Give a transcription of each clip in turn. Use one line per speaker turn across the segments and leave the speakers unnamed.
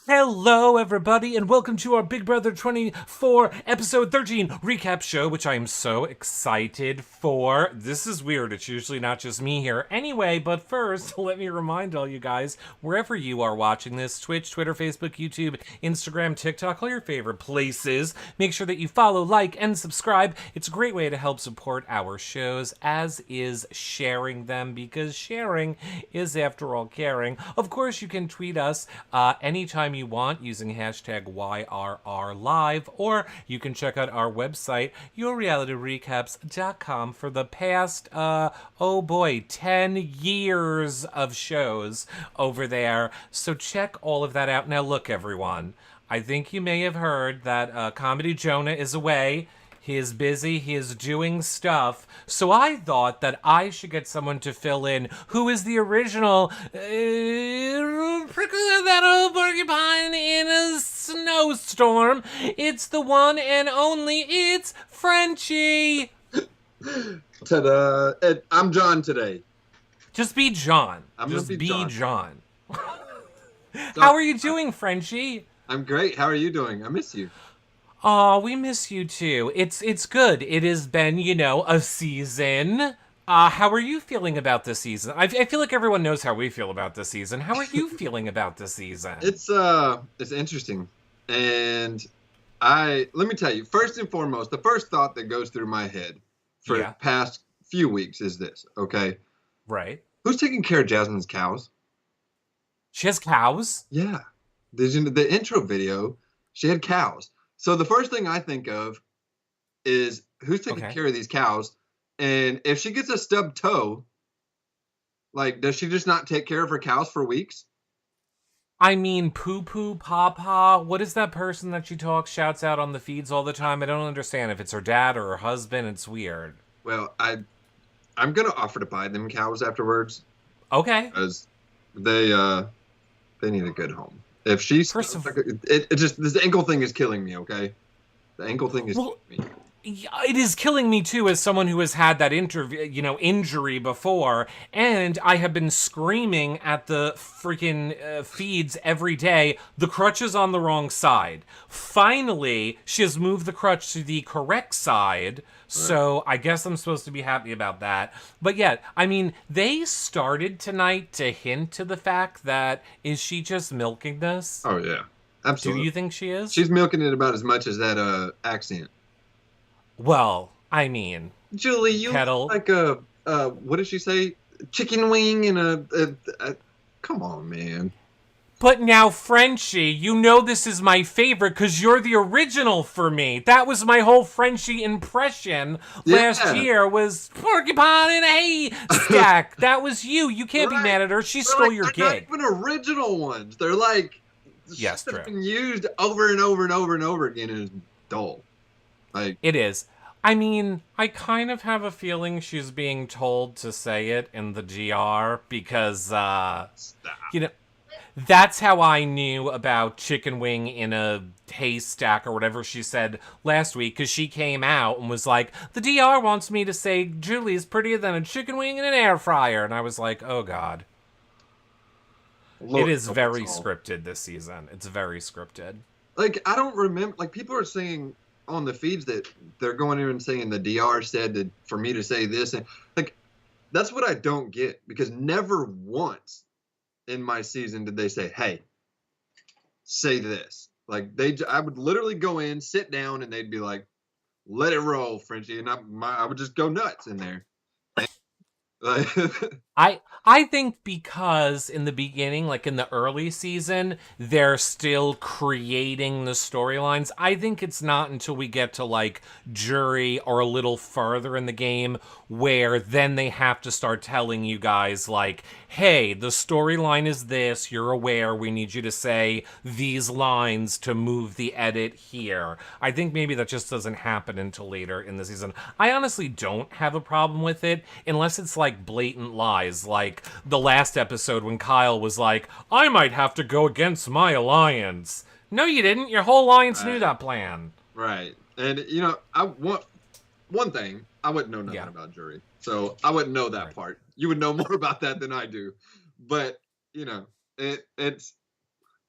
Hello, everybody, and welcome to our Big Brother 24 episode 13 recap show, which I am so excited for. This is weird. It's usually not just me here. Anyway, but first, let me remind all you guys, wherever you are watching this, Twitch, Twitter, Facebook, YouTube, Instagram, TikTok, all your favorite places, make sure that you follow, like, and subscribe. It's a great way to help support our shows, as is sharing them, because sharing is, after all, caring. Of course, you can tweet us anytime you want using hashtag YRRLive, or you can check out our website, yourrealityrecaps.com, for the past, 10 years of shows over there. So check all of that out. Now look, everyone, I think you may have heard that Comedy Jonah is away. He is busy, he is doing stuff, so I thought that I should get someone to fill in who is the original prickle that old porcupine in a snowstorm. It's the one and only, it's Frenchie.
Ta-da! I'm John today.
Just be John.
Just be
John. How are you doing, Frenchie?
I'm great. How are you doing? I miss you.
Oh, we miss you too. It's good. It has been, a season. How are you feeling about this season? I feel like everyone knows how we feel about this season. How are you feeling about this season?
It's interesting. And let me tell you, first and foremost, the first thought that goes through my head for the past few weeks is this, okay?
Right.
Who's taking care of Jasmine's cows?
She has cows?
Yeah. The intro video, she had cows. So the first thing I think of is who's taking care of these cows, and if she gets a stubbed toe, like, does she just not take care of her cows for weeks?
I mean, poo-poo, papa, what is that person that she shouts out on the feeds all the time? I don't understand if it's her dad or her husband. It's weird.
Well, I'm going to offer to buy them cows afterwards.
Okay.
Because they need a good home. If she's this ankle thing is killing me, okay? The ankle thing is killing me.
It is killing me too, as someone who has had that injury before, and I have been screaming at the freaking feeds every day. The crutch is on the wrong side. Finally, she has moved the crutch to the correct side, so I guess I'm supposed to be happy about that. But yet, I mean, they started tonight to hint to the fact that, is she just milking this?
Oh yeah, absolutely.
Do you think she is?
She's milking it about as much as that accent.
Well, I mean,
Julie, you look like a what did she say? Chicken wing and a come on, man.
But now, Frenchie, you know this is my favorite because you're the original for me. That was my whole Frenchie impression last year, was porcupine in a hay stack. That was you. You can't be mad at her. She stole your gig.
They're not even original ones. They're like,
true.
Been used over and over and over and over again, and it's dull. Like,
it is. I mean, I kind of have a feeling she's being told to say it in the GR because, that's how I knew about chicken wing in a haystack or whatever she said last week, because she came out and was like, the DR wants me to say Julie's prettier than a chicken wing in an air fryer. And I was like, oh, God. It is very scripted this season. It's very scripted.
Like, I don't remember, like, people are saying on the feeds that they're going in and saying the DR said that for me to say this, and like, that's what I don't get, because never once in my season did they say, hey, say this. Like I would literally go in, sit down, and they'd be like, "Let it roll, Frenchie," and I would just go nuts in there. Like,
I think because in the beginning, like in the early season, they're still creating the storylines. I think it's not until we get to like jury or a little further in the game where then they have to start telling you guys like, hey, the storyline is this, you're aware, we need you to say these lines to move the edit here. I think maybe that just doesn't happen until later in the season. I honestly don't have a problem with it unless it's like blatant lies, like the last episode when Kyle was like, I might have to go against my alliance. No, you didn't. Your whole alliance knew that plan.
Right. And, I want one thing. I wouldn't know nothing about jury. So I wouldn't know that part. You would know more about that than I do. But, it's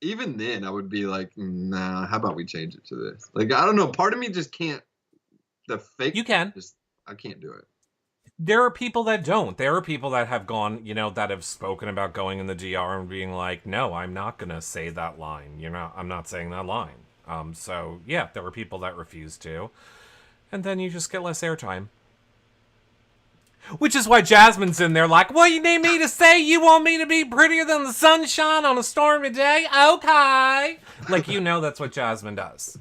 even then I would be like, nah, how about we change it to this? Like, I don't know. Part of me just can't. The fake.
You can.
I can't do it.
There are people that don't. There are people that have gone, that have spoken about going in the DR and being like, no, I'm not going to say that line. I'm not saying that line. So, yeah, there were people that refused to. And then you just get less airtime. Which is why Jasmine's in there like, what you need me to say? You want me to be prettier than the sunshine on a stormy day? Okay. Like, that's what Jasmine does.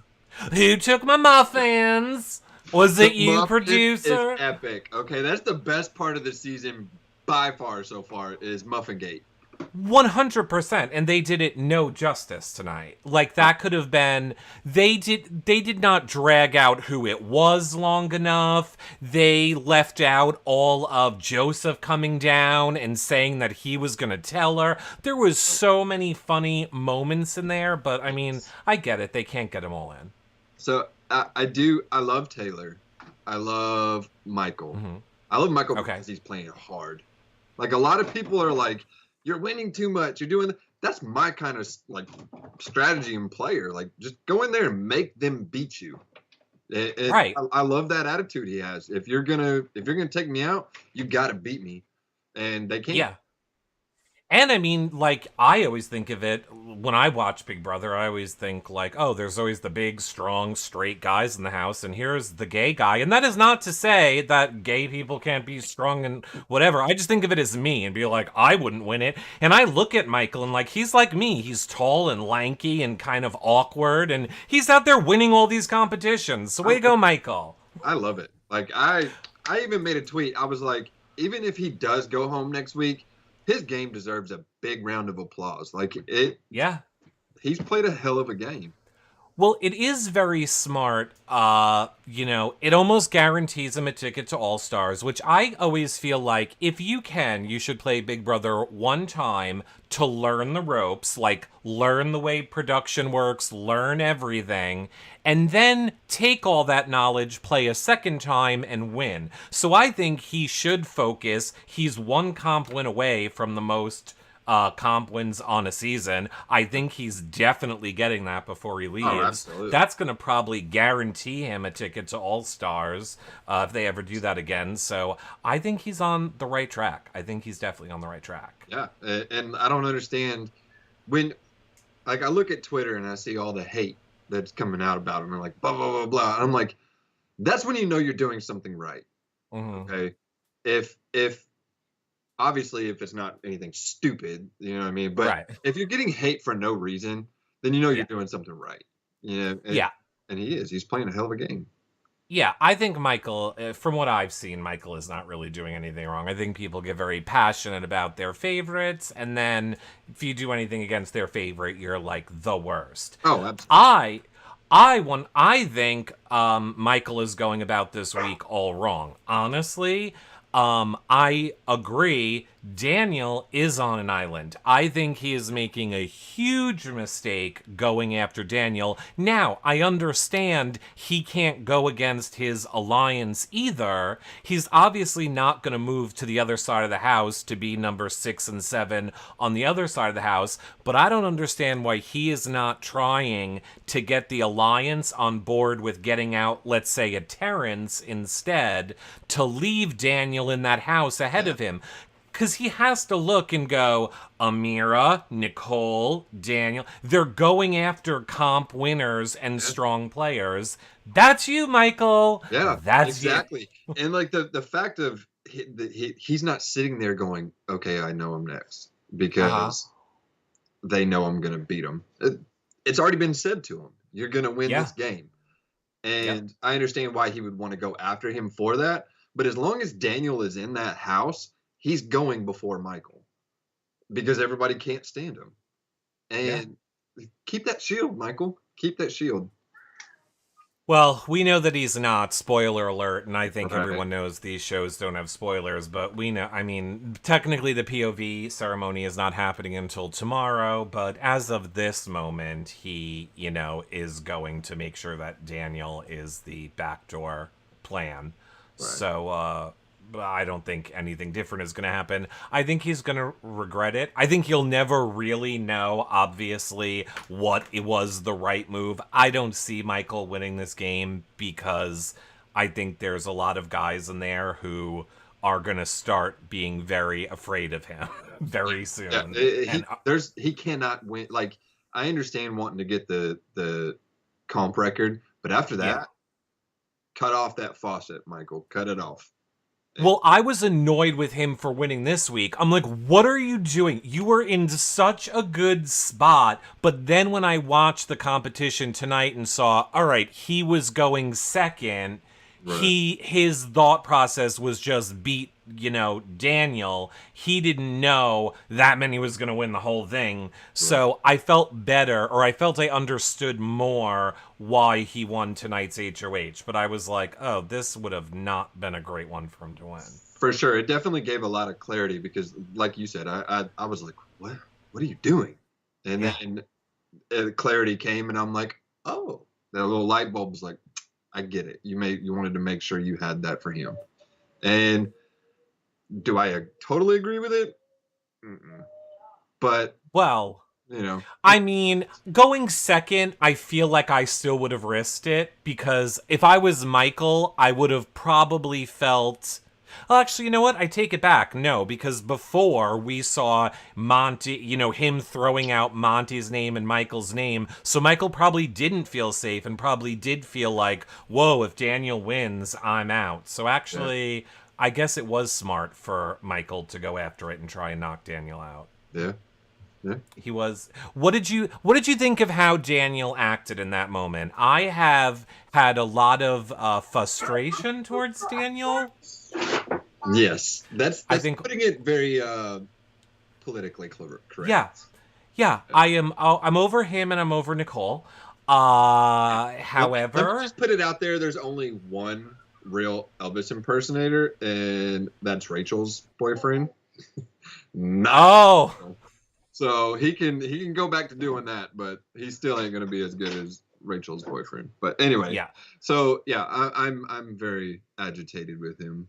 Who took my muffins? Was it you, producer?
Is epic. Okay, that's the best part of the season by far so far is Muffingate.
100%, and they did it no justice tonight. Like that could have been. They did not drag out who it was long enough. They left out all of Joseph coming down and saying that he was gonna tell her. There was so many funny moments in there, but I mean, I get it. They can't get them all in.
So I love Taylor. I love Michael.
Mm-hmm.
I love Michael because he's playing hard. Like a lot of people are like, you're winning too much. You're doing that's my kind of like strategy and player. Like just go in there and make them beat you.
Right.
I love that attitude he has. If you're gonna take me out, you got to beat me, and they can't.
Yeah. And I mean, like, I always think of it, when I watch Big Brother, I always think, like, oh, there's always the big, strong, straight guys in the house, and here's the gay guy. And that is not to say that gay people can't be strong and whatever. I just think of it as me and be like, I wouldn't win it. And I look at Michael and, like, he's like me. He's tall and lanky and kind of awkward, and he's out there winning all these competitions. So way to go, Michael.
I love it. Like, I even made a tweet. I was like, even if he does go home next week, his game deserves a big round of applause. Like it.
Yeah.
He's played a hell of a game.
Well, it is very smart. It almost guarantees him a ticket to All Stars, which I always feel like if you can, you should play Big Brother one time to learn the ropes, like learn the way production works, learn everything, and then take all that knowledge, play a second time, and win. So I think he should focus. He's one comp win away from the most comp wins on a season. I think he's definitely getting that before he leaves.
Oh, absolutely.
That's going to probably guarantee him a ticket to All Stars if they ever do that again. So I think he's on the right track. I think he's definitely on the right track.
Yeah, and I don't understand when, like, I look at Twitter and I see all the hate that's coming out about him and like blah blah blah blah. I'm like, that's when you know you're doing something right.
Mm-hmm.
Okay, if obviously, if it's not anything stupid, you know what I mean? But if you're getting hate for no reason, then you know you're doing something right. And he is. He's playing a hell of a game.
Yeah, I think Michael, from what I've seen, Michael is not really doing anything wrong. I think people get very passionate about their favorites, and then if you do anything against their favorite, you're like the worst.
Oh, absolutely.
I think Michael is going about this week all wrong. Honestly, I agree. Daniel is on an island. I think he is making a huge mistake going after Daniel. Now, I understand he can't go against his alliance either. He's obviously not going to move to the other side of the house to be number 6 and 7 on the other side of the house, but I don't understand why he is not trying to get the alliance on board with getting out, let's say, a Terence instead, to leave Daniel in that house ahead of him. because he has to look and go, Amira, Nicole, Daniel. They're going after comp winners and
Yeah.
strong players. That's you, Michael.
Yeah,
That's you.
exactly. And like the fact of he's not sitting there going, okay, I know him next
Uh huh.
because they know I'm gonna beat him. It's already been said to him, you're gonna win
Yeah.
this game.
Yep.
And I understand why he would want to go after him for that. But as long as Daniel is in that house, he's going before Michael because everybody can't stand him.
Yeah.
And keep that shield, Michael. Keep that shield.
Well, we know that he's not, spoiler alert, and I think
Right.
everyone knows these shows don't have spoilers, but we know, I mean, technically the POV ceremony is not happening until tomorrow, but as of this moment, he, is going to make sure that Daniel is the backdoor plan.
Right.
So, I don't think anything different is going to happen. I think he's going to regret it. I think he'll never really know, obviously, what it was the right move. I don't see Michael winning this game because I think there's a lot of guys in there who are going to start being very afraid of him very soon.
Yeah, he cannot win. Like, I understand wanting to get the comp record, but after that, cut off that faucet, Michael. Cut it off.
Well, I was annoyed with him for winning this week. I'm like, what are you doing? You were in such a good spot. But then when I watched the competition tonight and saw, all right, he was going second,
Right.
his thought process was just beat, Daniel. He didn't know that meant he was going to win the whole thing. So I felt better, or I felt I understood more why he won tonight's HOH. But I was like, oh, this would have not been a great one for him to win.
For sure. It definitely gave a lot of clarity because, like you said, I was like, what are you doing? And then clarity came, and I'm like, oh, that little light bulb was like, I get it. You wanted to make sure you had that for him. And do I totally agree with it? Mm-mm. But
Well,
you know,
I mean, going second, I feel like I still would have risked it because if I was Michael, I would have probably felt. Well, actually, you know what? I take it back. No, because before we saw Monty, him throwing out Monty's name and Michael's name. So Michael probably didn't feel safe and probably did feel like, whoa, if Daniel wins, I'm out. So actually, I guess it was smart for Michael to go after it and try and knock Daniel out.
yeah. Yeah.
He was. What did you think of how Daniel acted in that moment? I have had a lot of frustration towards Daniel.
Yes, that's
I think
putting it very politically correct.
Yeah. I'm over him and I'm over Nicole. However,
let me just put it out there. There's only one real Elvis impersonator, and that's Rachel's boyfriend.
No.
So he can go back to doing that, but he still ain't gonna be as good as Rachel's boyfriend. But anyway,
Yeah.
So yeah, I'm very agitated with him,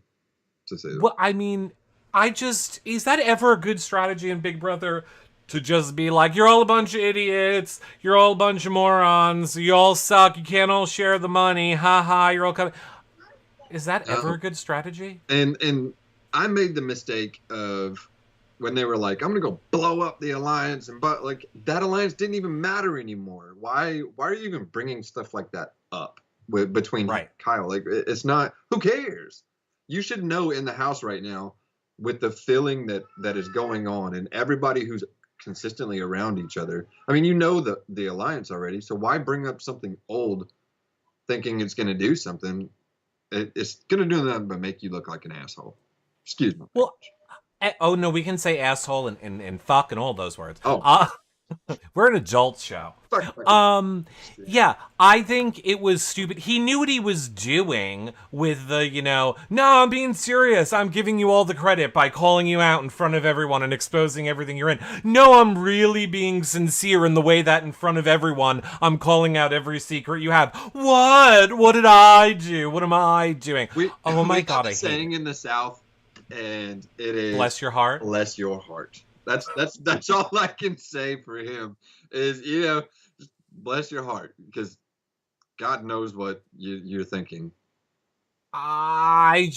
to say that.
Well, I mean, is that ever a good strategy in Big Brother? To just be like, you're all a bunch of idiots, you're all a bunch of morons, you all suck, you can't all share the money, haha, you're all coming. Is that ever a good strategy?
And I made the mistake of when they were like, I'm gonna go blow up the alliance, but like that alliance didn't even matter anymore. Why are you even bringing stuff like that up between Kyle? Like, it's not. Who cares? You should know in the house right now, with the feeling that is going on, and everybody who's consistently around each other. I mean, the alliance already, so why bring up something old, thinking it's gonna do something? It's gonna do nothing but make you look like an asshole. Excuse me.
Well, oh no, we can say asshole and fuck and all those words.
Oh.
We're an adult show. Yeah, I think it was stupid. He knew what he was doing with the, no, I'm being serious. I'm giving you all the credit by calling you out in front of everyone and exposing everything you're in. No, I'm really being sincere in the way that in front of everyone, I'm calling out every secret you have. What? What did I do? What am I doing? Oh my God, I hate it.
Saying in the South, and it is
bless your heart.
Bless your heart. That's all I can say for him is, just bless your heart, because God knows what you're thinking.
I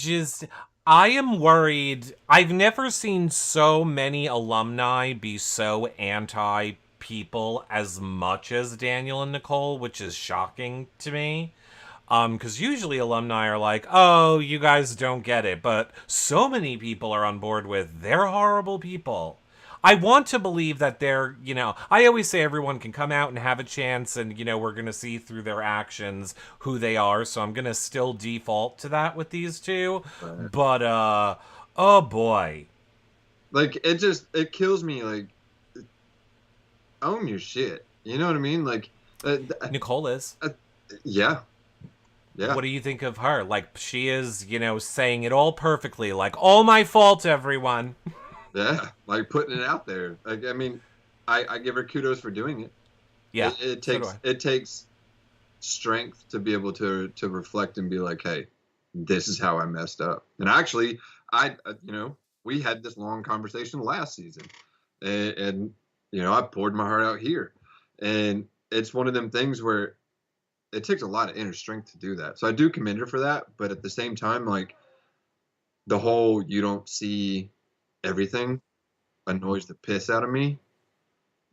I am worried. I've never seen so many alumni be so anti people as much as Daniel and Nicole, which is shocking to me. Because usually alumni are like, oh, you guys don't get it. But so many people are on board with, they're horrible people. I want to believe that they're, I always say everyone can come out and have a chance and, we're going to see through their actions who they are. So I'm going to still default to that with these two.
Right.
But, oh boy.
Like, it kills me. Like, own your shit. You know what I mean? Like,
Nicole is.
yeah. Yeah.
What do you think of her? Like, she is, saying it all perfectly. Like, all my fault, everyone.
Yeah. Like putting it out there. Like, I mean, I give her kudos for doing it.
Yeah.
It takes strength to be able to reflect and be like, hey, this is how I messed up. And actually, we had this long conversation last season, and I poured my heart out here, and it's one of them things where it takes a lot of inner strength to do that. So I do commend her for that, but at the same time, like, the whole you don't see everything annoys the piss out of me,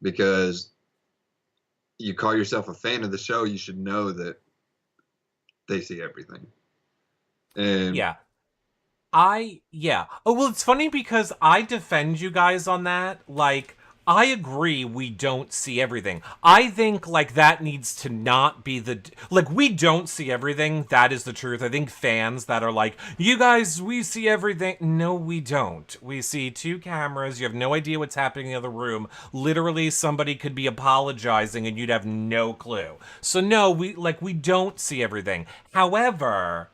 because you call yourself a fan of the show, you should know that they see everything. And
Yeah. Yeah. Oh, well, it's funny because I defend you guys on that. Like, I agree we don't see everything. I think, like, that needs to not be like, we don't see everything. That is the truth. I think fans that are like, you guys, we see everything. No, we don't. We see two cameras. You have no idea what's happening in the other room. Literally, somebody could be apologizing and you'd have no clue. So, no, we don't see everything. However,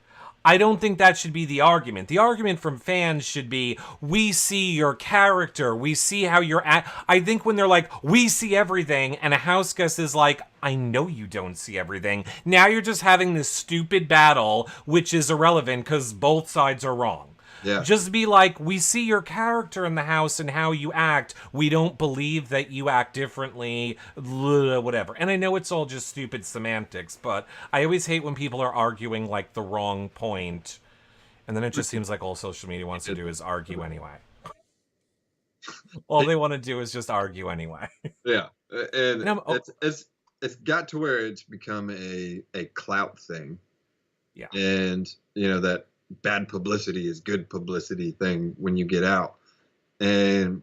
I don't think that should be the argument. The argument from fans should be, we see your character, we see how you're at. I think when they're like, we see everything, and a house guest is like, I know you don't see everything. Now you're just having this stupid battle, which is irrelevant because both sides are wrong.
yeah,
Just be like, we see your character in the house and how you act. We don't believe that you act differently, whatever. And I know it's all just stupid semantics, but I always hate when people are arguing like the wrong point. And then it just seems like all social media wants to do is argue anyway. All they want to do is just argue anyway.
yeah, and
And
it's got to where it's become a clout thing.
Yeah.
And that bad publicity is good publicity thing when you get out. And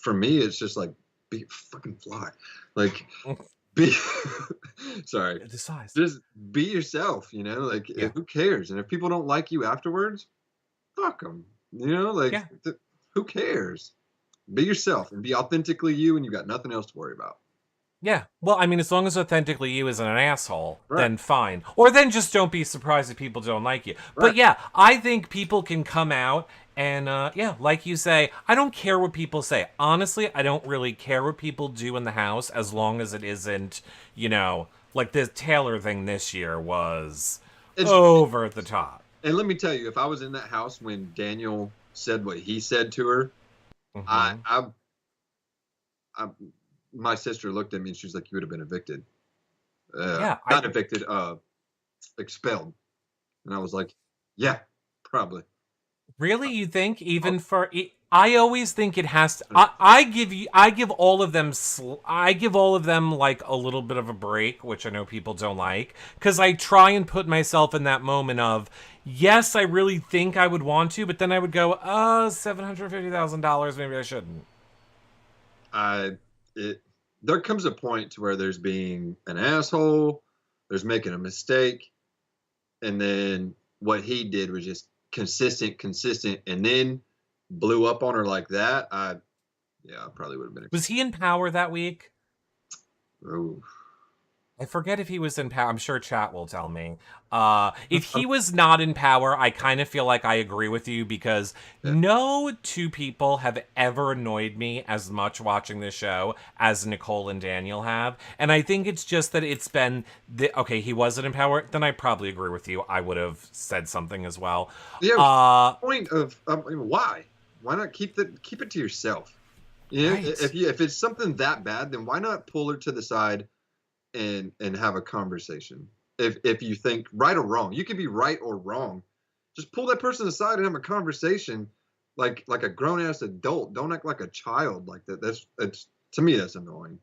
for me, it's just like, be fucking fly. Like, be sorry.
The size.
Just be yourself, like, who cares? And if people don't like you afterwards, fuck them, like, who cares? Be yourself and be authentically you, and you got nothing else to worry about.
Yeah. Well, I mean, as long as authentically you isn't an asshole,
Right.
then fine. Or then just don't be surprised if people don't like you.
Right.
But yeah, I think people can come out and, like you say, I don't care what people say. Honestly, I don't really care what people do in the house as long as it isn't, like the Taylor thing this year was over the top.
And let me tell you, if I was in that house when Daniel said what he said to her,
Mm-hmm.
my sister looked at me and she's like, you would have been evicted.
Not
evicted, expelled. And I was like, yeah, probably.
Really? You think even for I always think it has to I give all of them like a little bit of a break, which I know people don't like, cuz I try and put myself in that moment of, yes, I really think I would want to, but then I would go, $750,000, maybe I shouldn't.
There comes a point to where there's being an asshole, there's making a mistake, and then what he did was just consistent, and then blew up on her like that. I probably would have been.
Was he in power that week?
Oh.
I forget if he was in power. I'm sure chat will tell me. If he was not in power, I kind of feel like I agree with you, because no two people have ever annoyed me as much watching this show as Nicole and Daniel have. And I think it's just that it's been... okay, he wasn't in power. Then I probably agree with you. I would have said something as well.
Yeah, point of why? Why not keep it to yourself? Right. If it's something that bad, then why not pull her to the side and have a conversation? If you think right or wrong, you can be right or wrong, Just pull that person aside and have a conversation like a grown ass adult. Don't act like a child like that. That's to me that's annoying.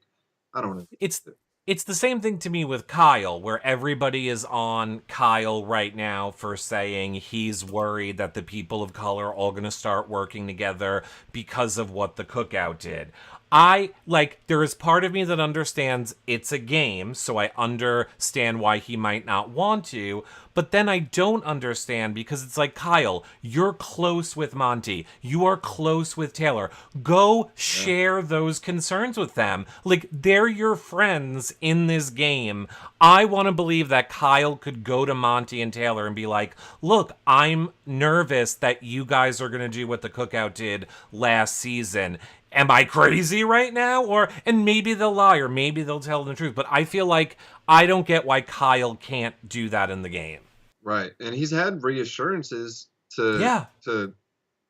I don't know.
It's the same thing to me with Kyle, where everybody is on Kyle right now for saying he's worried that the people of color are all going to start working together because of what the cookout did. There is part of me that understands it's a game, so I understand why he might not want to, but then I don't understand because it's like, Kyle, you're close with Monty. You are close with Taylor. Go share those concerns with them. Like, they're your friends in this game. I want to believe that Kyle could go to Monty and Taylor and be like, look, I'm nervous that you guys are going to do what the cookout did last season. Am I crazy right now? And maybe they'll lie or maybe they'll tell the truth. But I feel like I don't get why Kyle can't do that in the game.
Right. And he's had reassurances to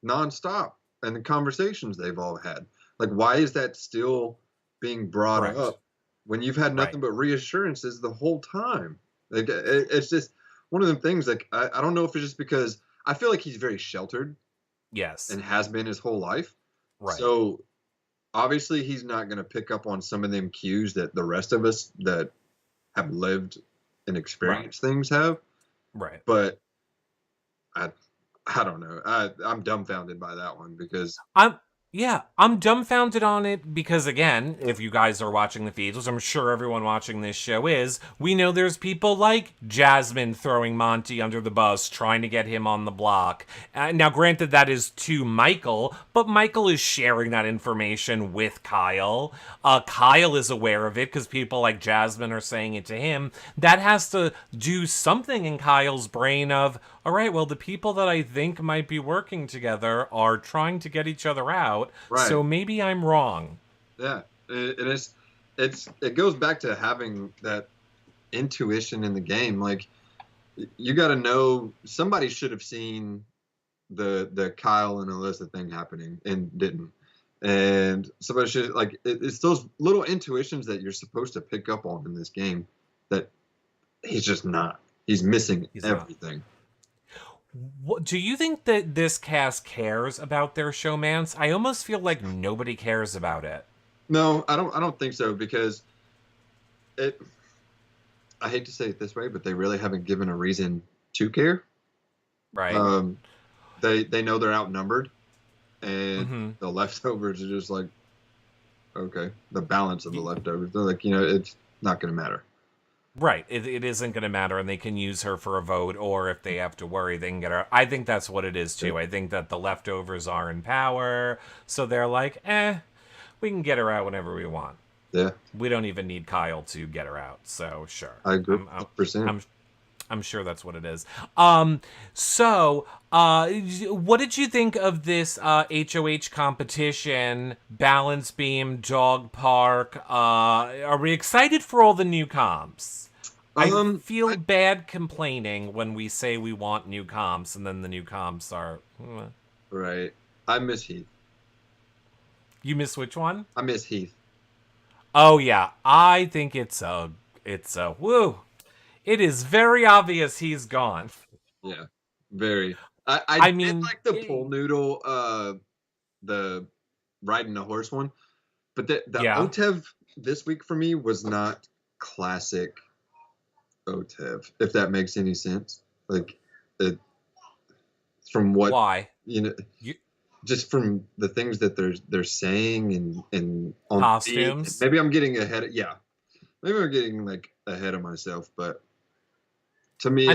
nonstop and the conversations they've all had. Like, why is that still being brought up when you've had nothing but reassurances the whole time? Like, it's just one of them things. Like, I don't know if it's just because I feel like he's very sheltered.
Yes.
And has been his whole life.
Right.
So obviously he's not going to pick up on some of them cues that the rest of us that have lived and experienced things have.
Right.
But I don't know. I'm dumbfounded by that one because
I'm dumbfounded on it because, again, if you guys are watching the feeds, which I'm sure everyone watching this show is, we know there's people like Jasmine throwing Monty under the bus, trying to get him on the block. Now, granted, that is to Michael, but Michael is sharing that information with Kyle. Kyle is aware of it because people like Jasmine are saying it to him. That has to do something in Kyle's brain of, all right, well, the people that I think might be working together are trying to get each other out, so maybe I'm wrong.
Yeah, it goes back to having that intuition in the game. Like, you got to know somebody should have seen the Kyle and Alyssa thing happening and didn't, and somebody should it's those little intuitions that you're supposed to pick up on in this game that he's just not. He's missing everything.
Do you think that this cast cares about their showmance? I almost feel like nobody cares about it.
No, I don't think so because I hate to say it this way, but they really haven't given a reason to care.
Right.
They know they're outnumbered, and the leftovers are just like, okay, the balance of the leftovers. They're like, it's not going to matter.
Right. It isn't going to matter, and they can use her for a vote, or if they have to worry, they can get her. I think that's what it is, too. I think that the leftovers are in power, so they're like, we can get her out whenever we want.
Yeah.
We don't even need Kyle to get her out, so sure.
I agree 100%.
I'm sure that's what it is. So, what did you think of this HOH competition, balance beam, dog park? Are we excited for all the new comps? I feel bad complaining when we say we want new comps and then the new comps are...
Right. I miss Heath.
You miss which one?
I miss Heath.
Oh, yeah. I think it's a woo. It is very obvious he's gone.
Yeah, very. I mean, did like the pool noodle, the riding the horse one, but the OTEV this week for me was not classic OTEV, if that makes any sense. Like, from what just from the things that they're saying and on
costumes.
Maybe I'm getting ahead. Maybe I'm getting ahead of myself, but. To me,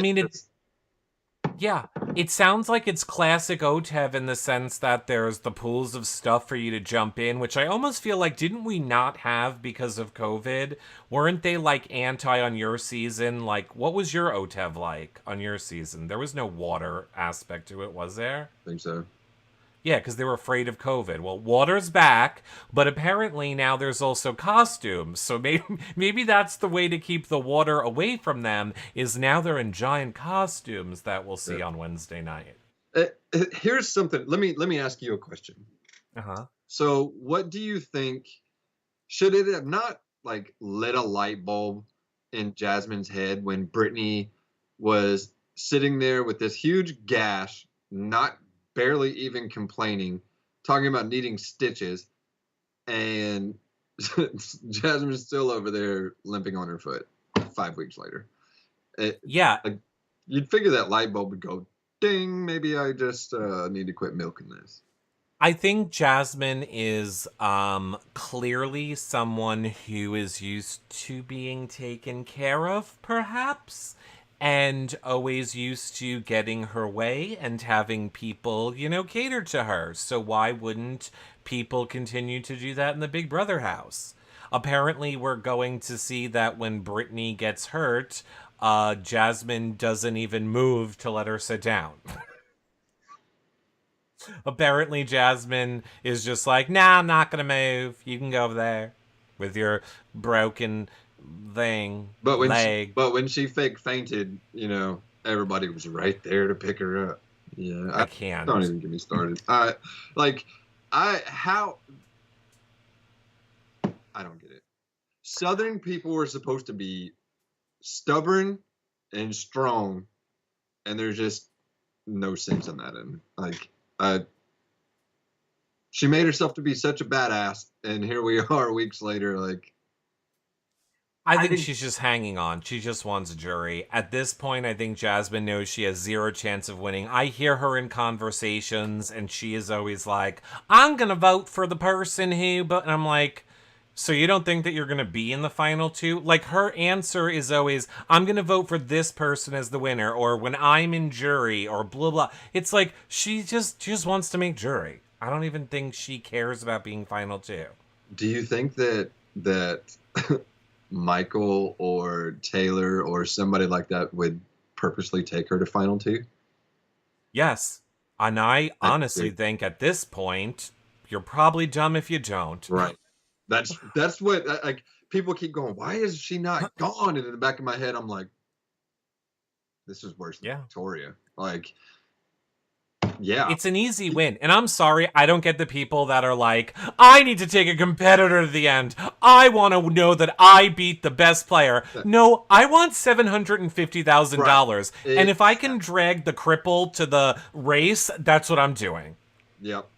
it sounds like it's classic OTEV in the sense that there's the pools of stuff for you to jump in, which I almost feel like, didn't we not have because of COVID? Weren't they anti on your season? What was your OTEV like on your season? There was no water aspect to it, was there?
I think so.
Yeah, because they were afraid of COVID. Well, water's back, but apparently now there's also costumes. So maybe that's the way to keep the water away from them, is now they're in giant costumes that we'll see on Wednesday night.
Here's something. Let me ask you a question.
Uh-huh.
So what do you think, should it have not lit a light bulb in Jasmine's head when Brittany was sitting there with this huge gash, not barely even complaining, talking about needing stitches, and Jasmine's still over there limping on her foot 5 weeks later.
Yeah.
Like, you'd figure that light bulb would go ding, maybe I just need to quit milking this.
I think Jasmine is clearly someone who is used to being taken care of, perhaps, and always used to getting her way and having people, cater to her. So why wouldn't people continue to do that in the Big Brother house? Apparently, we're going to see that when Brittany gets hurt, Jasmine doesn't even move to let her sit down. Apparently, Jasmine is just like, nah, I'm not going to move. You can go over there with your broken thing, leg.
But when she fake fainted, everybody was right there to pick her up. Yeah,
I can't.
Don't even get me started. How I don't get it. Southern people were supposed to be stubborn and strong, and there's just no sense in that. And she made herself to be such a badass, and here we are weeks later.
I think she's just hanging on. She just wants a jury. At this point, I think Jasmine knows she has zero chance of winning. I hear her in conversations, and she is always like, I'm going to vote for the person who... But and I'm like, so you don't think that you're going to be in the final two? Like, her answer is always, I'm going to vote for this person as the winner, or when I'm in jury, or blah, blah. It's like, she just wants to make jury. I don't even think she cares about being final two.
Do you think that Michael or Taylor or somebody like that would purposely take her to final two?
Yes. And I honestly think at this point, you're probably dumb if you don't.
Right. That's what, people keep going, why is she not gone? And in the back of my head, I'm like, this is worse than Victoria. Yeah.
It's an easy win. And I'm sorry, I don't get the people that are like, I need to take a competitor to the end. I want to know that I beat the best player. No, I want $750,000. Right. And if I can drag the cripple to the race, that's what I'm doing.
Yep.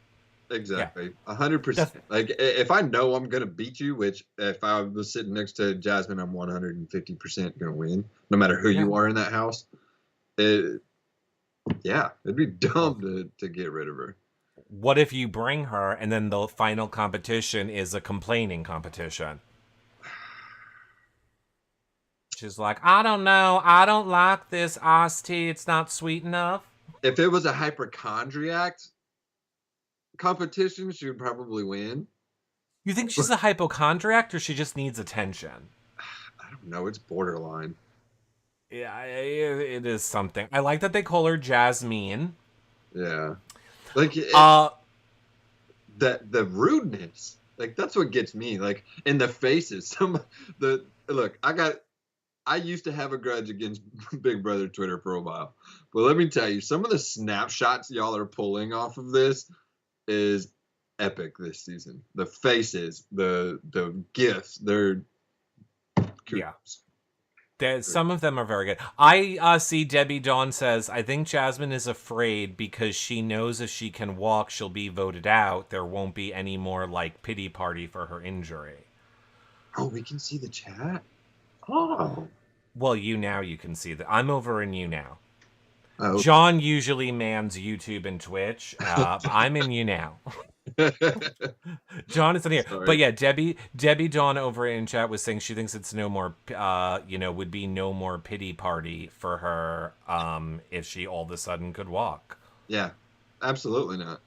Exactly. 100%. If I know I'm going to beat you, which if I was sitting next to Jasmine, I'm 150% going to win, no matter who you are in that house. It'd be dumb to get rid of her.
What if you bring her and then the final competition is a complaining competition? She's like, I don't know. I don't like this iced tea. It's not sweet enough.
If it was a hypochondriac competition, she would probably win.
You think she's a hypochondriac or she just needs attention?
I don't know. It's borderline.
Yeah, it is something. I like that they call her Jasmine.
Yeah. The rudeness. That's what gets me. In the faces. I used to have a grudge against Big Brother Twitter for a while. But let me tell you, some of the snapshots y'all are pulling off of this is epic this season. The faces, the gifs, they're kudos.
Some of them are very good. I see Debbie Dawn says, I think Jasmine is afraid because she knows if she can walk, she'll be voted out. There won't be any more pity party for her injury.
Oh, we can see the chat? Oh.
Well, you can see that. I'm over in you now.
Oh.
John usually mans YouTube and Twitch. I'm in you now. John is in here. Sorry. But yeah, Debbie Dawn over in chat was saying she thinks it's no more, would be no more pity party for her if she all of a sudden could walk.
Yeah, absolutely not.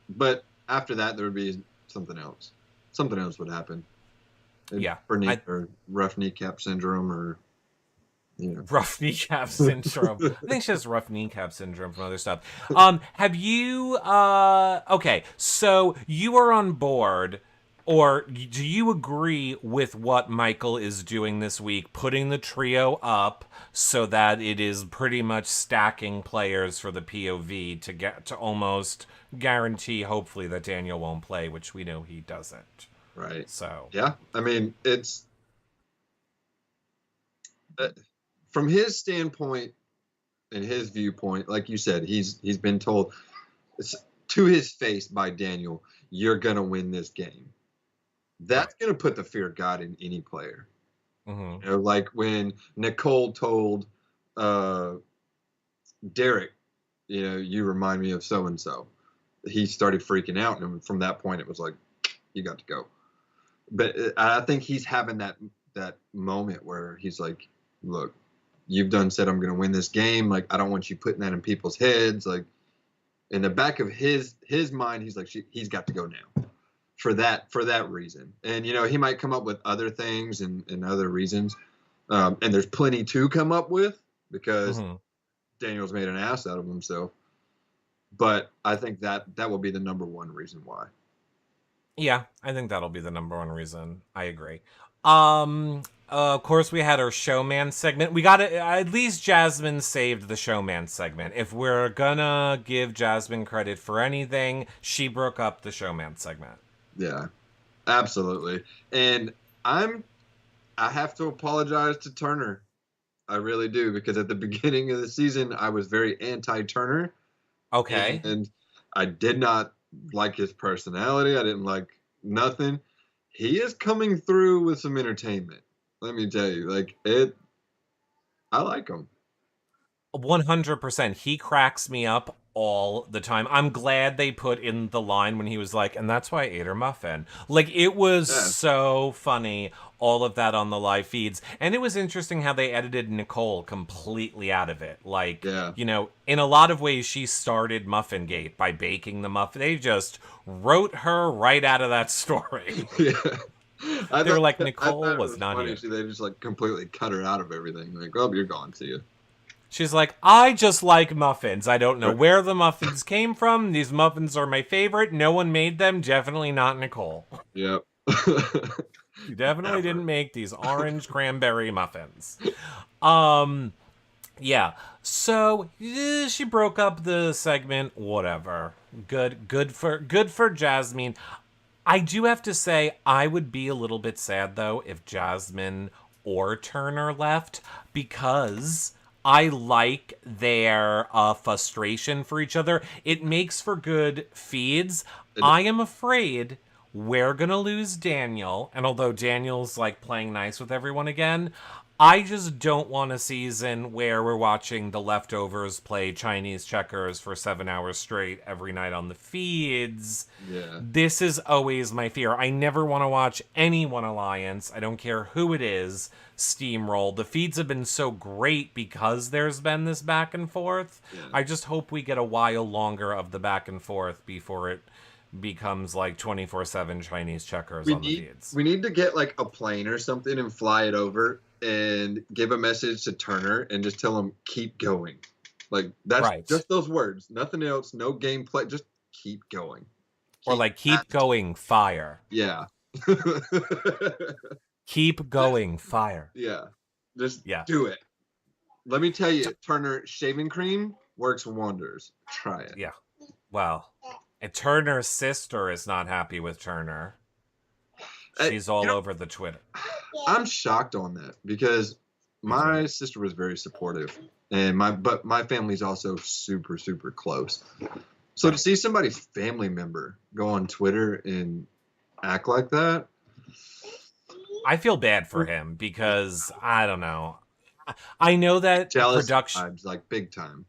But after that, there would be something else. Something else would happen. Or rough kneecap syndrome or...
Rough kneecap syndrome. I think she has rough kneecap syndrome from other stuff. Have you... okay, so you are on board, or do you agree with what Michael is doing this week, putting the trio up so that it is pretty much stacking players for the POV to get to almost guarantee, hopefully, that Daniel won't play, which we know he doesn't.
Right.
So...
Yeah, I mean, it's... from his standpoint, in his viewpoint, like you said, he's been told to his face by Daniel, "You're gonna win this game." That's gonna put the fear of God in any player.
Mm-hmm.
You know, like when Nicole told Derek, you remind me of so and so. He started freaking out, and from that point, it was like, you got to go. But I think he's having that moment where he's like, look, you've done said I'm going to win this game. Like, I don't want you putting that in people's heads. Like, in the back of his mind, he's like, he's got to go now for that reason. And he might come up with other things and other reasons, and there's plenty to come up with because Daniel's made an ass out of himself. But I think that will be the number one reason why.
Yeah, I think that'll be the number one reason. I agree. Of course, we had our showman segment. We got to at least Jasmine saved the showman segment. If we're gonna give Jasmine credit for anything, she broke up the showman segment.
Yeah, absolutely. And I have to apologize to Turner. I really do, because at the beginning of the season, I was very anti-Turner.
Okay.
And I did not like his personality. I didn't like nothing. He is coming through with some entertainment. Let me tell you, I like him.
100%. He cracks me up all the time. I'm glad they put in the line when he was like, and that's why I ate her muffin. Like, it was so funny, all of that on the live feeds. And it was interesting how they edited Nicole completely out of it. Like, in a lot of ways, she started Muffin Gate by baking the muffin. They just wrote her right out of that story.
Yeah.
They were like, Nicole was not here.
They just completely cut her out of everything. Like, oh, you're gone. See you.
She's like, I just like muffins. I don't know where the muffins came from. These muffins are my favorite. No one made them. Definitely not Nicole.
Yep.
You definitely didn't make these orange cranberry muffins. Yeah. So she broke up the segment. Whatever. Good for Jasmine. I do have to say, I would be a little bit sad though if Jasmine or Turner left, because I like their frustration for each other. It makes for good feeds. I am afraid we're going to lose Daniel. And although Daniel's like playing nice with everyone again, I just don't want a season where we're watching the leftovers play Chinese checkers for 7 hours straight every night on the feeds.
Yeah.
This is always my fear. I never want to watch anyone Alliance. I don't care who it is steamroll. The feeds have been so great because there's been this back and forth.
Yeah.
I just hope we get a while longer of the back and forth before it becomes like 24/7 Chinese checkers on the feeds.
We need to get like a plane or something and fly it over and give a message to Turner and just tell him, keep going. Like, that's just those words. Nothing else. No gameplay. Just keep going.
Or like, keep going, fire.
Yeah.
Keep going, fire.
Yeah. Just do it. Let me tell you, Turner, shaving cream works wonders. Try it.
Yeah. Well, and Turner's sister is not happy with Turner. She's all over the Twitter.
I'm shocked on that because my sister was very supportive, and my family's also super, super close. So to see somebody's family member go on Twitter and act like that,
I feel bad for him because I don't know. I know that
jealous
production
vibes, like big time.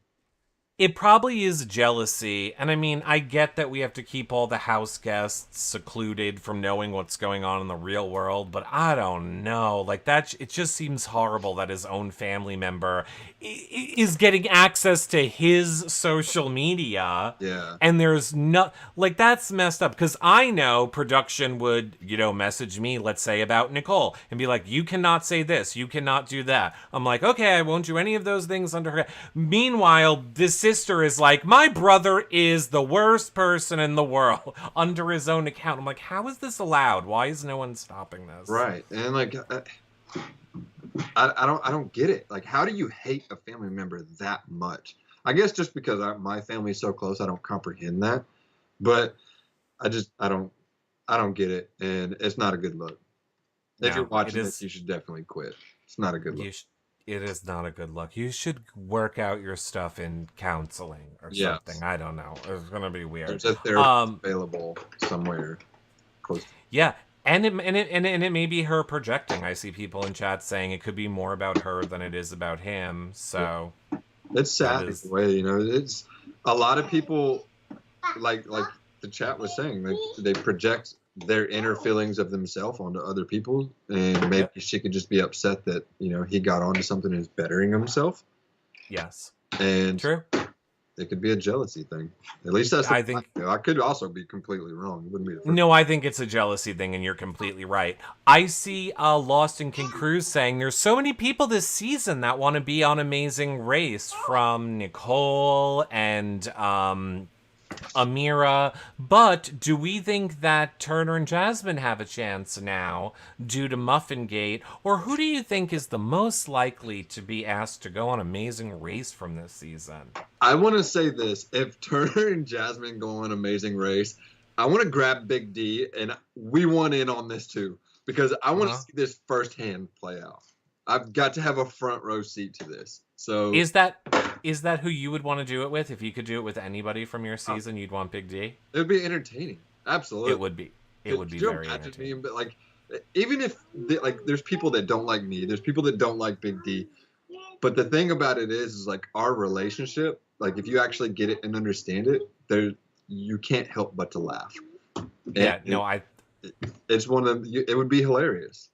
It probably is jealousy. And I mean, I get that we have to keep all the house guests secluded from knowing what's going on in the real world, but I don't know. Like, it just seems horrible that his own family member is getting access to his social media.
Yeah.
And there's no, like, that's messed up. Because I know production would, message me, let's say, about Nicole and be like, you cannot say this, you cannot do that. I'm like, okay, I won't do any of those things under her. Meanwhile, this sister is like, my brother is the worst person in the world under his own account. I'm like, how is this allowed? Why is no one stopping this?
Right. And like, I don't get it. Like, how do you hate a family member that much? I guess just because my family's so close, I don't comprehend that. But I don't get it, and it's not a good look. If you're watching this, you should definitely quit. It's not a good look.
It is not a good look. You should work out your stuff in counseling or
Yes.
something. I don't know. It's gonna be weird.
There's a therapist available somewhere close.
Yeah, and it may be her projecting. I see people in chat saying it could be more about her than it is about him. So
it's sad in
is...
a way, you know. It's a lot of people like the chat was saying, like they project their inner feelings of themselves onto other people, and maybe she could just be upset that, you know, he got onto something and is bettering himself.
Yes.
And
true.
It could be a jealousy thing. At least that's
I think.
I could also be completely wrong. It wouldn't be the first.
No, I think it's a jealousy thing, and you're completely right. I see Lost in King Cruz saying there's so many people this season that want to be on Amazing Race, from Nicole and Amira, but do we think that Turner and Jasmine have a chance now due to Muffin Gate, or who do you think is the most likely to be asked to go on Amazing Race from this season?
I want to say this. If Turner and Jasmine go on Amazing Race, I want to grab Big D, and we want in on this too, because I want to see this firsthand play out. I've got to have a front row seat to this. So
is that who you would want to do it with? If you could do it with anybody from your season, you'd want Big D?
It would be entertaining. Absolutely.
It would be. It would be very entertaining.
But like, even if there's people that don't like me, there's people that don't like Big D. But the thing about it is like our relationship, like if you actually get it and understand it, you can't help but to laugh. It's one of it would be hilarious.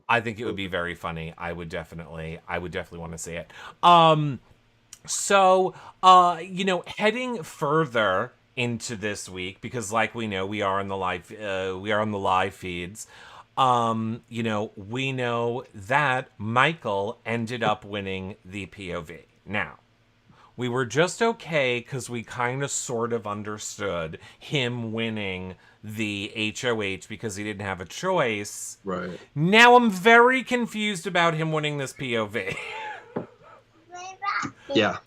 I think it would be very funny. I would definitely want to see it. So, heading further into this week, because like we know, we are on the live feeds. We know that Michael ended up winning the POV. Now, we were just okay because we kind of sort of understood him winning the HOH because he didn't have a choice.
Right.
Now I'm very confused about him winning this POV.
Yeah.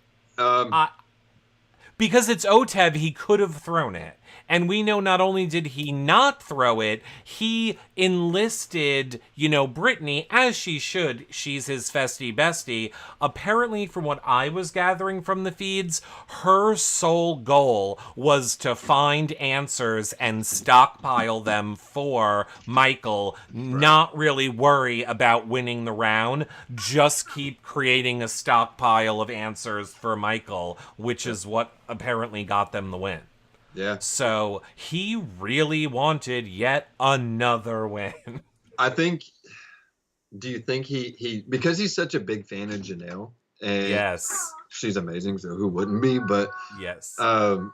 Because it's OTEV, he could have thrown it. And we know not only did he not throw it, he enlisted, Brittany, as she should. She's his festy bestie. Apparently, from what I was gathering from the feeds, her sole goal was to find answers and stockpile them for Michael, not really worry about winning the round, just keep creating a stockpile of answers for Michael, which is what apparently got them the win.
Yeah.
So he really wanted yet another win.
Do you think he because he's such a big fan of Janelle, and
yes,
she's amazing, so who wouldn't be? But
yes.
Do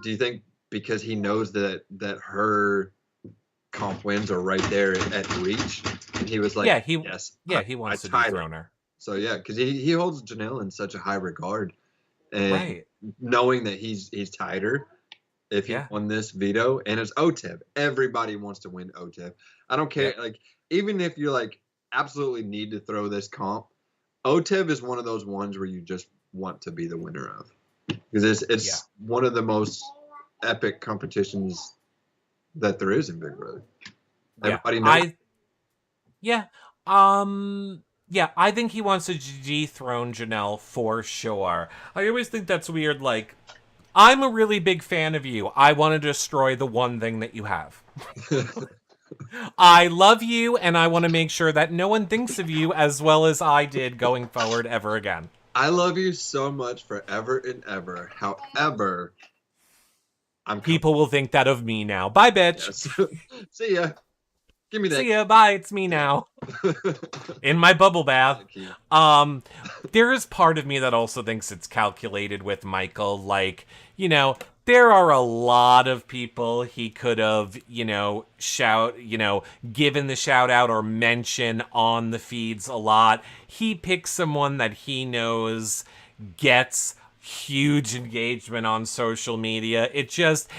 you think because he knows that her comp wins are right there at reach, and he was like, he wants
to dethrone her.
So yeah, because he holds Janelle in such a high regard, and knowing that he's tied her. If he won this veto, and it's OTEV, everybody wants to win OTEV. I don't care. Yeah. Like, even if you're like absolutely need to throw this comp, OTEV is one of those ones where you just want to be the winner of, because it's one of the most epic competitions that there is in Big Brother. Everybody knows.
I think he wants to dethrone Janelle for sure. I always think that's weird. Like, I'm a really big fan of you. I want to destroy the one thing that you have. I love you, and I want to make sure that no one thinks of you as well as I did going forward ever again.
I love you so much forever and ever. However,
people will think that of me now. Bye, bitch.
Yes. See ya. Give me that.
See ya. Bye. It's me now. In my bubble bath. There is part of me that also thinks it's calculated with Michael. Like, there are a lot of people he could have, given the shout out or mention on the feeds a lot. He picks someone that he knows gets huge engagement on social media.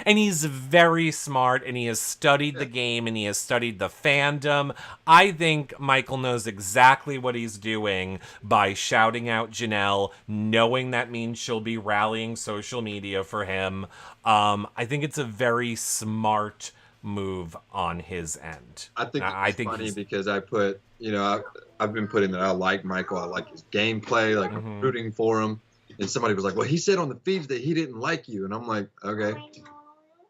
And he's very smart, and he has studied the game, and he has studied the fandom. I think Michael knows exactly what he's doing by shouting out Janelle, knowing that means she'll be rallying social media for him. I think it's a very smart move on his end.
I think it's funny because I put I've been putting that I like Michael. I like his gameplay. Like I'm rooting for him. And somebody was like, "Well, he said on the feeds that he didn't like you," and I'm like, "Okay,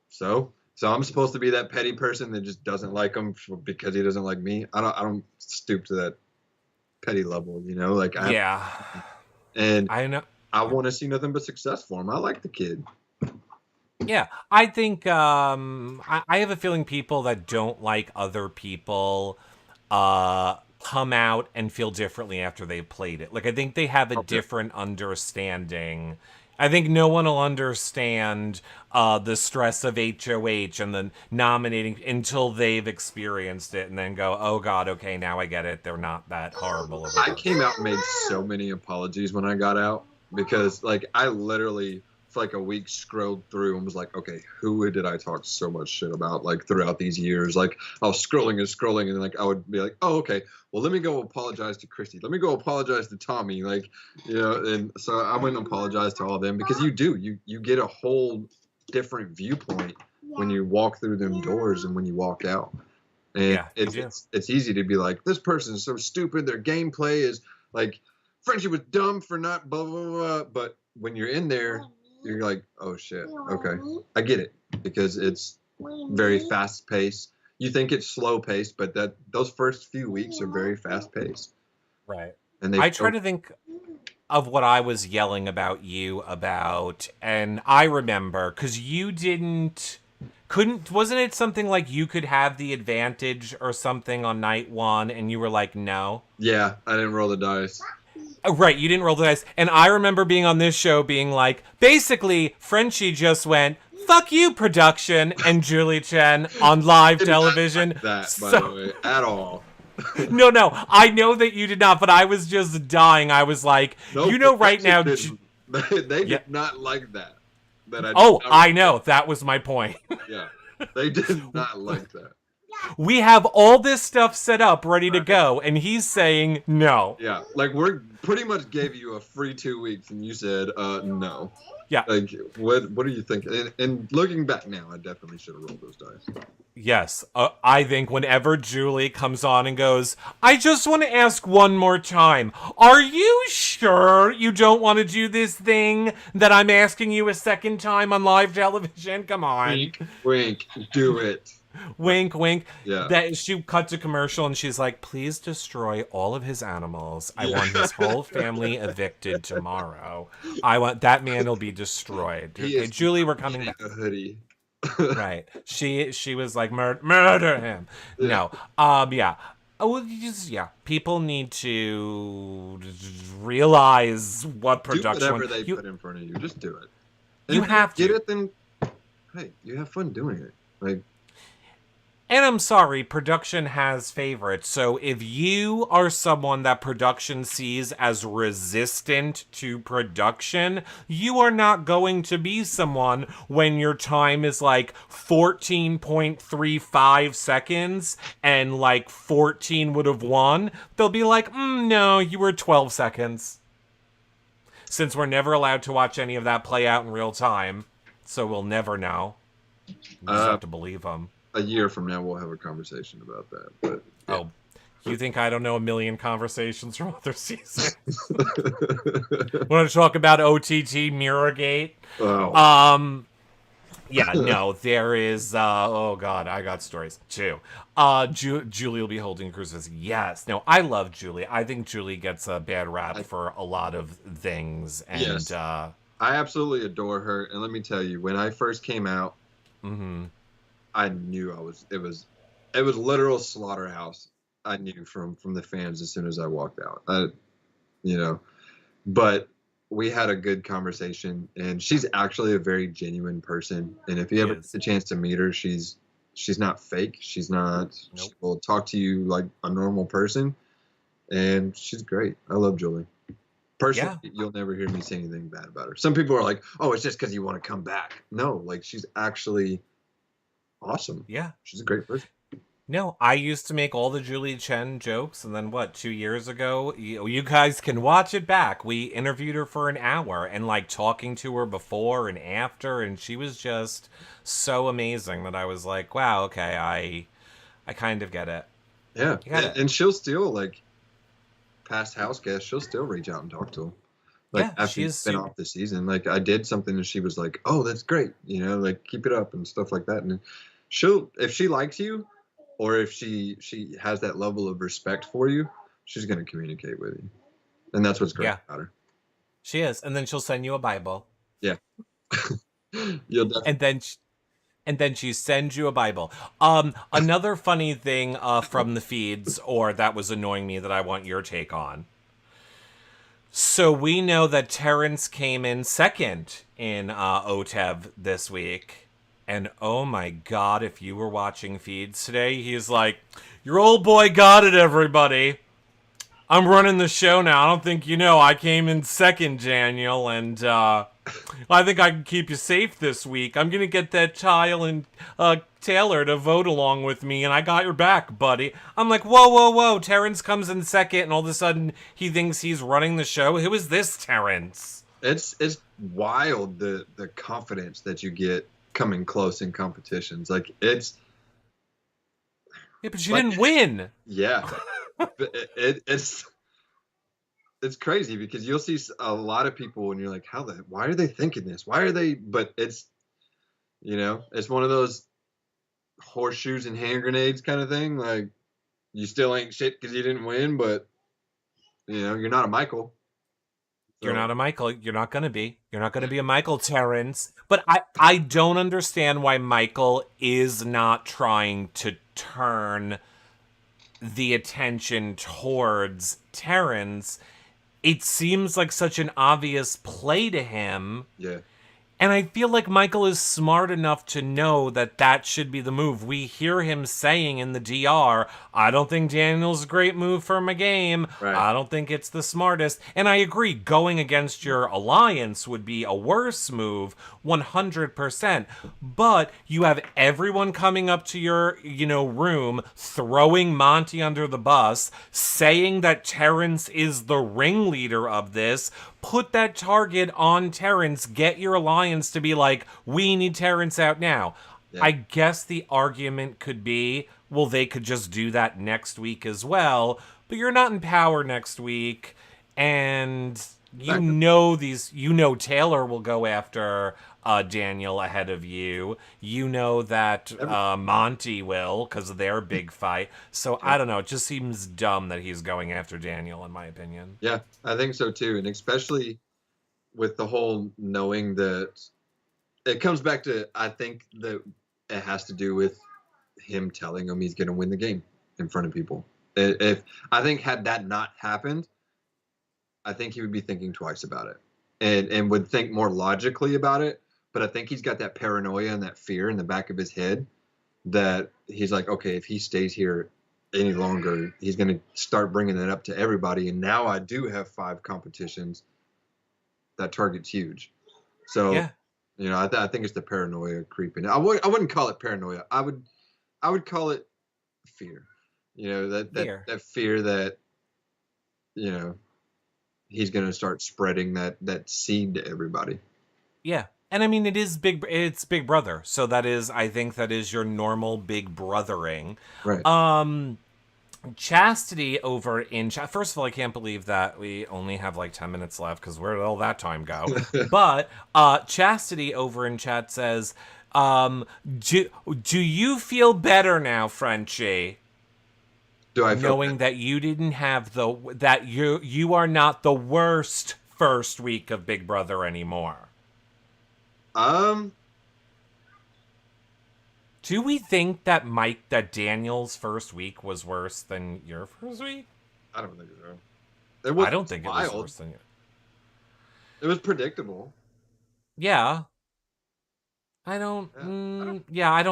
so I'm supposed to be that petty person that just doesn't like him because he doesn't like me? I don't stoop to that petty level, Like and
I know.
I want to see nothing but success for him. I like the kid.
Yeah, I think I have a feeling people that don't like other people come out and feel differently after they've played it. Like, I think they have a different understanding. I think no one will understand the stress of HOH and the nominating until they've experienced it and then go, oh God, okay, now I get it. They're not that horrible.
I came out and made so many apologies when I got out because, like, I literally for like a week scrolled through and was like, okay, who did I talk so much shit about like throughout these years? Like I was scrolling and like I would be like, oh, okay, well let me go apologize to Christy. Let me go apologize to Tommy. Like, and so I went and apologized to all of them because you get a whole different viewpoint when you walk through them doors and when you walk out. And it's easy to be like, this person is so stupid. Their gameplay is like, Frenchie was dumb for not blah, blah, blah. But when you're in there, you're like, oh shit, okay, I get it because it's very fast paced. You think it's slow paced, but those first few weeks are very fast paced.
Right. And I try to think of what I was yelling about you about, and I remember because you wasn't it something like you could have the advantage or something on night one, and you were like, no?
Yeah, I didn't roll the dice.
Right, you didn't roll the dice. And I remember being on this show being like, basically, Frenchie just went, fuck you, production, and Julie Chen on live television.
Not like that, by the way, at all.
No, I know that you did not, but I was just dying. I was like, right now...
They did not like that.
I know. That was my point.
Yeah, they did not like that.
We have all this stuff set up, ready to go, and he's saying no.
Yeah, like we're pretty much gave you a free 2 weeks, and you said no.
Yeah.
Like, what do you think? And looking back now, I definitely should have rolled those dice.
Yes, I think whenever Julie comes on and goes, I just want to ask one more time, are you sure you don't want to do this thing that I'm asking you a second time on live television? Come on.
Wink, wink, do it.
Wink, wink.
Yeah.
That she cut to commercial and she's like, please destroy all of his animals. I want his whole family evicted tomorrow. I want that man will be destroyed. Okay, Julie, we're coming back.
A hoodie.
Right. She was like, murder him. Yeah. No. Yeah. Oh, people need to realize what production.
Do whatever they put in front of you. Just do it. And
you have to
get it. Then, hey, you have fun doing it. Like.
And I'm sorry, production has favorites. So if you are someone that production sees as resistant to production, you are not going to be someone when your time is like 14.35 seconds and like 14 would have won. They'll be like, no, you were 12 seconds. Since we're never allowed to watch any of that play out in real time, so we'll never know. You just have to believe them.
A year from now, we'll have a conversation about that. But yeah.
Oh, you think I don't know a million conversations from other seasons? Want to talk about OTT Mirrorgate?
Oh.
Yeah, no, there is. Oh God, I got stories too. Julie will be holding cruises. Yes, no, I love Julie. I think Julie gets a bad rap for a lot of things, and
yes. I absolutely adore her. And let me tell you, when I first came out.
Mm-hmm.
I knew it was literal slaughterhouse. I knew from the fans as soon as I walked out. But we had a good conversation, and she's actually a very genuine person. And if you ever get the chance to meet her, she's not fake. She's not. Nope. She will talk to you like a normal person, and she's great. I love Julie. Personally, you'll never hear me say anything bad about her. Some people are like, "Oh, it's just because you want to come back." No, like she's actually. Awesome.
Yeah.
She's a great person.
No, I used to make all the Julie Chen jokes, and then 2 years ago, you guys can watch it back. We interviewed her for an hour and like talking to her before and after, and she was just so amazing that I was like, wow, okay, I kind of get it.
Yeah,
You gotta,
and she'll still like past house guests. She'll still reach out and talk to them. Like
yeah,
after
she
you've
is
been
super.
off the season, like I did something and she was like, "Oh, that's great," like keep it up and stuff like that. And she'll, if she likes you, or if she has that level of respect for you, she's gonna communicate with you, and that's what's great
Yeah,
about her.
she is. And then she'll send you a Bible.
Yeah, you'll definitely.
And then and then she sends you a Bible. Another funny thing from the feeds, or that was annoying me that I want your take on. So we know that Terence came in second in OTEV this week. And oh my God, if you were watching feeds today, he's like, your old boy got it, everybody. I'm running the show now. I don't think you know. I came in second, Daniel, and I think I can keep you safe this week. I'm gonna get that Tile and Taylor to vote along with me, and I got your back, buddy. I'm like, whoa, whoa, whoa. Terrence comes in second, and all of a sudden he thinks he's running the show. Who is this Terrence?
It's wild the confidence that you get coming close in competitions. Like
Yeah, but you
like
didn't win.
yeah, it's crazy because you'll see a lot of people and you're like, why are they thinking this? Why are they? But it's one of those horseshoes and hand grenades kind of thing. Like you still ain't shit because you didn't win, but you're not a Michael.
You're
So
not a Michael. You're not going to be. You're not going to be a Michael, Terrence. But I don't understand why Michael is not trying to turn the attention towards Terrence. It seems like such an obvious play to him.
yeah,
And I feel like Michael is smart enough to know that that should be the move. We hear him saying in the DR, I don't think Daniel's a great move for my game.
right.
I don't think it's the smartest. And I agree, going against your alliance would be a worse move, 100%. But you have everyone coming up to your, room, throwing Monty under the bus, saying that Terrence is the ringleader of this. Put that target on Terrence. Get your alliance to be like, we need Terrence out now.
Yeah.
I guess the argument could be, well, they could just do that next week as well, but you're not in power next week, and Taylor will go after Daniel ahead of you. You know that Monty will, because of their big fight. So I don't know. It just seems dumb that he's going after Daniel, in my opinion.
Yeah, I think so too. And especially with the whole knowing that it comes back to, I think that it has to do with him telling him he's going to win the game in front of people. If I think had that not happened, I think he would be thinking twice about it and would think more logically about it. But I think he's got that paranoia and that fear in the back of his head that he's like, okay, if he stays here any longer, he's going to start bringing it up to everybody. And now I do have 5 competitions. That target's huge. So,
Yeah.
I think it's the paranoia creeping. I wouldn't call it paranoia. I would call it fear.
Fear.
That fear that, he's going to start spreading that seed to everybody.
Yeah. And I mean, it's Big Brother. So I think that is your normal big brothering.
Right.
Chastity over in chat. First of all, I can't believe that we only have like 10 minutes left, because where did all that time go? But Chastity over in chat says, do you feel better now, Frenchie?
Do I feel
knowing that you didn't have that you are not the worst first week of Big Brother anymore? Do we think that Daniel's first week was worse than your first week?
I don't think so.
I don't think it was worse than you.
It was predictable.
Yeah. I don't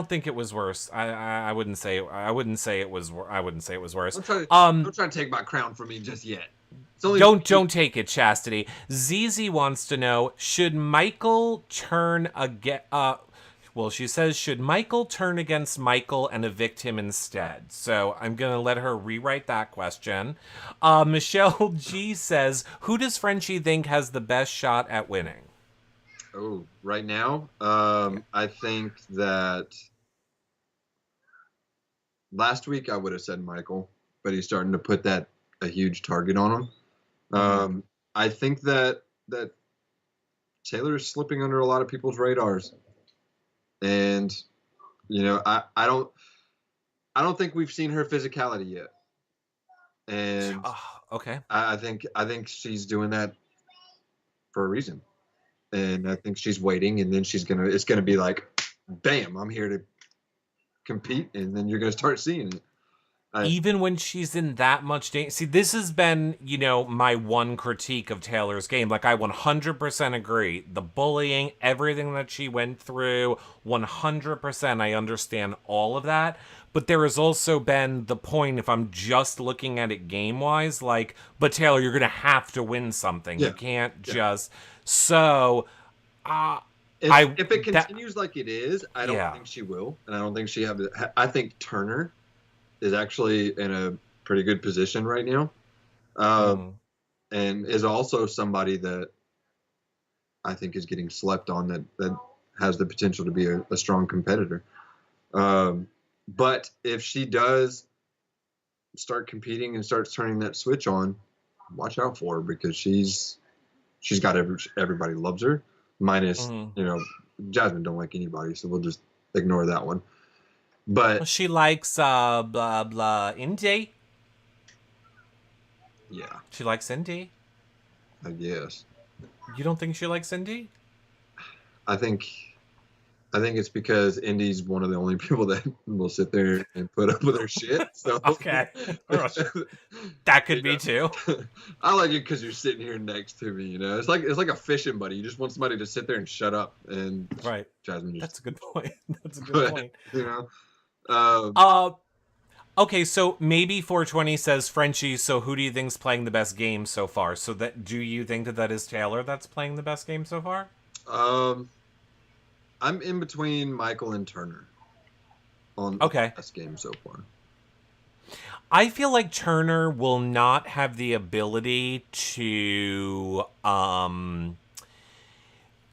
think it was worse. I wouldn't say it was worse.
Don't try to take my crown from me just yet.
Don't take it, Chastity. Zizi wants to know, should Michael turn again? Well, she says, should Michael turn against Michael and evict him instead? So I'm gonna let her rewrite that question. Michelle G says, who does Frenchie think has the best shot at winning?
Oh, right now, I think that last week I would have said Michael, but he's starting to put a huge target on him. I think that Taylor is slipping under a lot of people's radars, and I don't think we've seen her physicality yet, and
okay.
I think she's doing that for a reason, and I think she's waiting, and then it's gonna be like, bam, I'm here to compete, and then you're gonna start seeing it.
Even when she's in that much danger. See, this has been, my one critique of Taylor's game. Like, I 100% agree. The bullying, everything that she went through, 100% I understand all of that. But there has also been the point, if I'm just looking at it game-wise, like, but Taylor, you're going to have to win something.
Yeah.
You can't just... So...
if it continues like it is, I don't think she will. And I don't think I think Turner is actually in a pretty good position right now, and is also somebody that I think is getting slept on that has the potential to be a strong competitor. But if she does start competing and starts turning that switch on, watch out for her, because she's got everybody loves her, minus Jasmine don't like anybody, so we'll just ignore that one. But
she likes blah blah Indy.
Yeah.
She likes Indy.
I guess.
You don't think she likes Indy?
I think it's because Indy's one of the only people that will sit there and put up with her shit. So
okay, that could be too.
I like it because you're sitting here next to me. It's like a fishing buddy. You just want somebody to sit there and shut up. And
right,
Jasmine.
That's a good point. That's a good point. Okay, so maybe 420 says Frenchie. So who do you think's playing the best game so far? So do you think that is Taylor that's playing the best game so far?
I'm in between Michael and Turner on the best game so far.
I feel like Turner will not have the ability to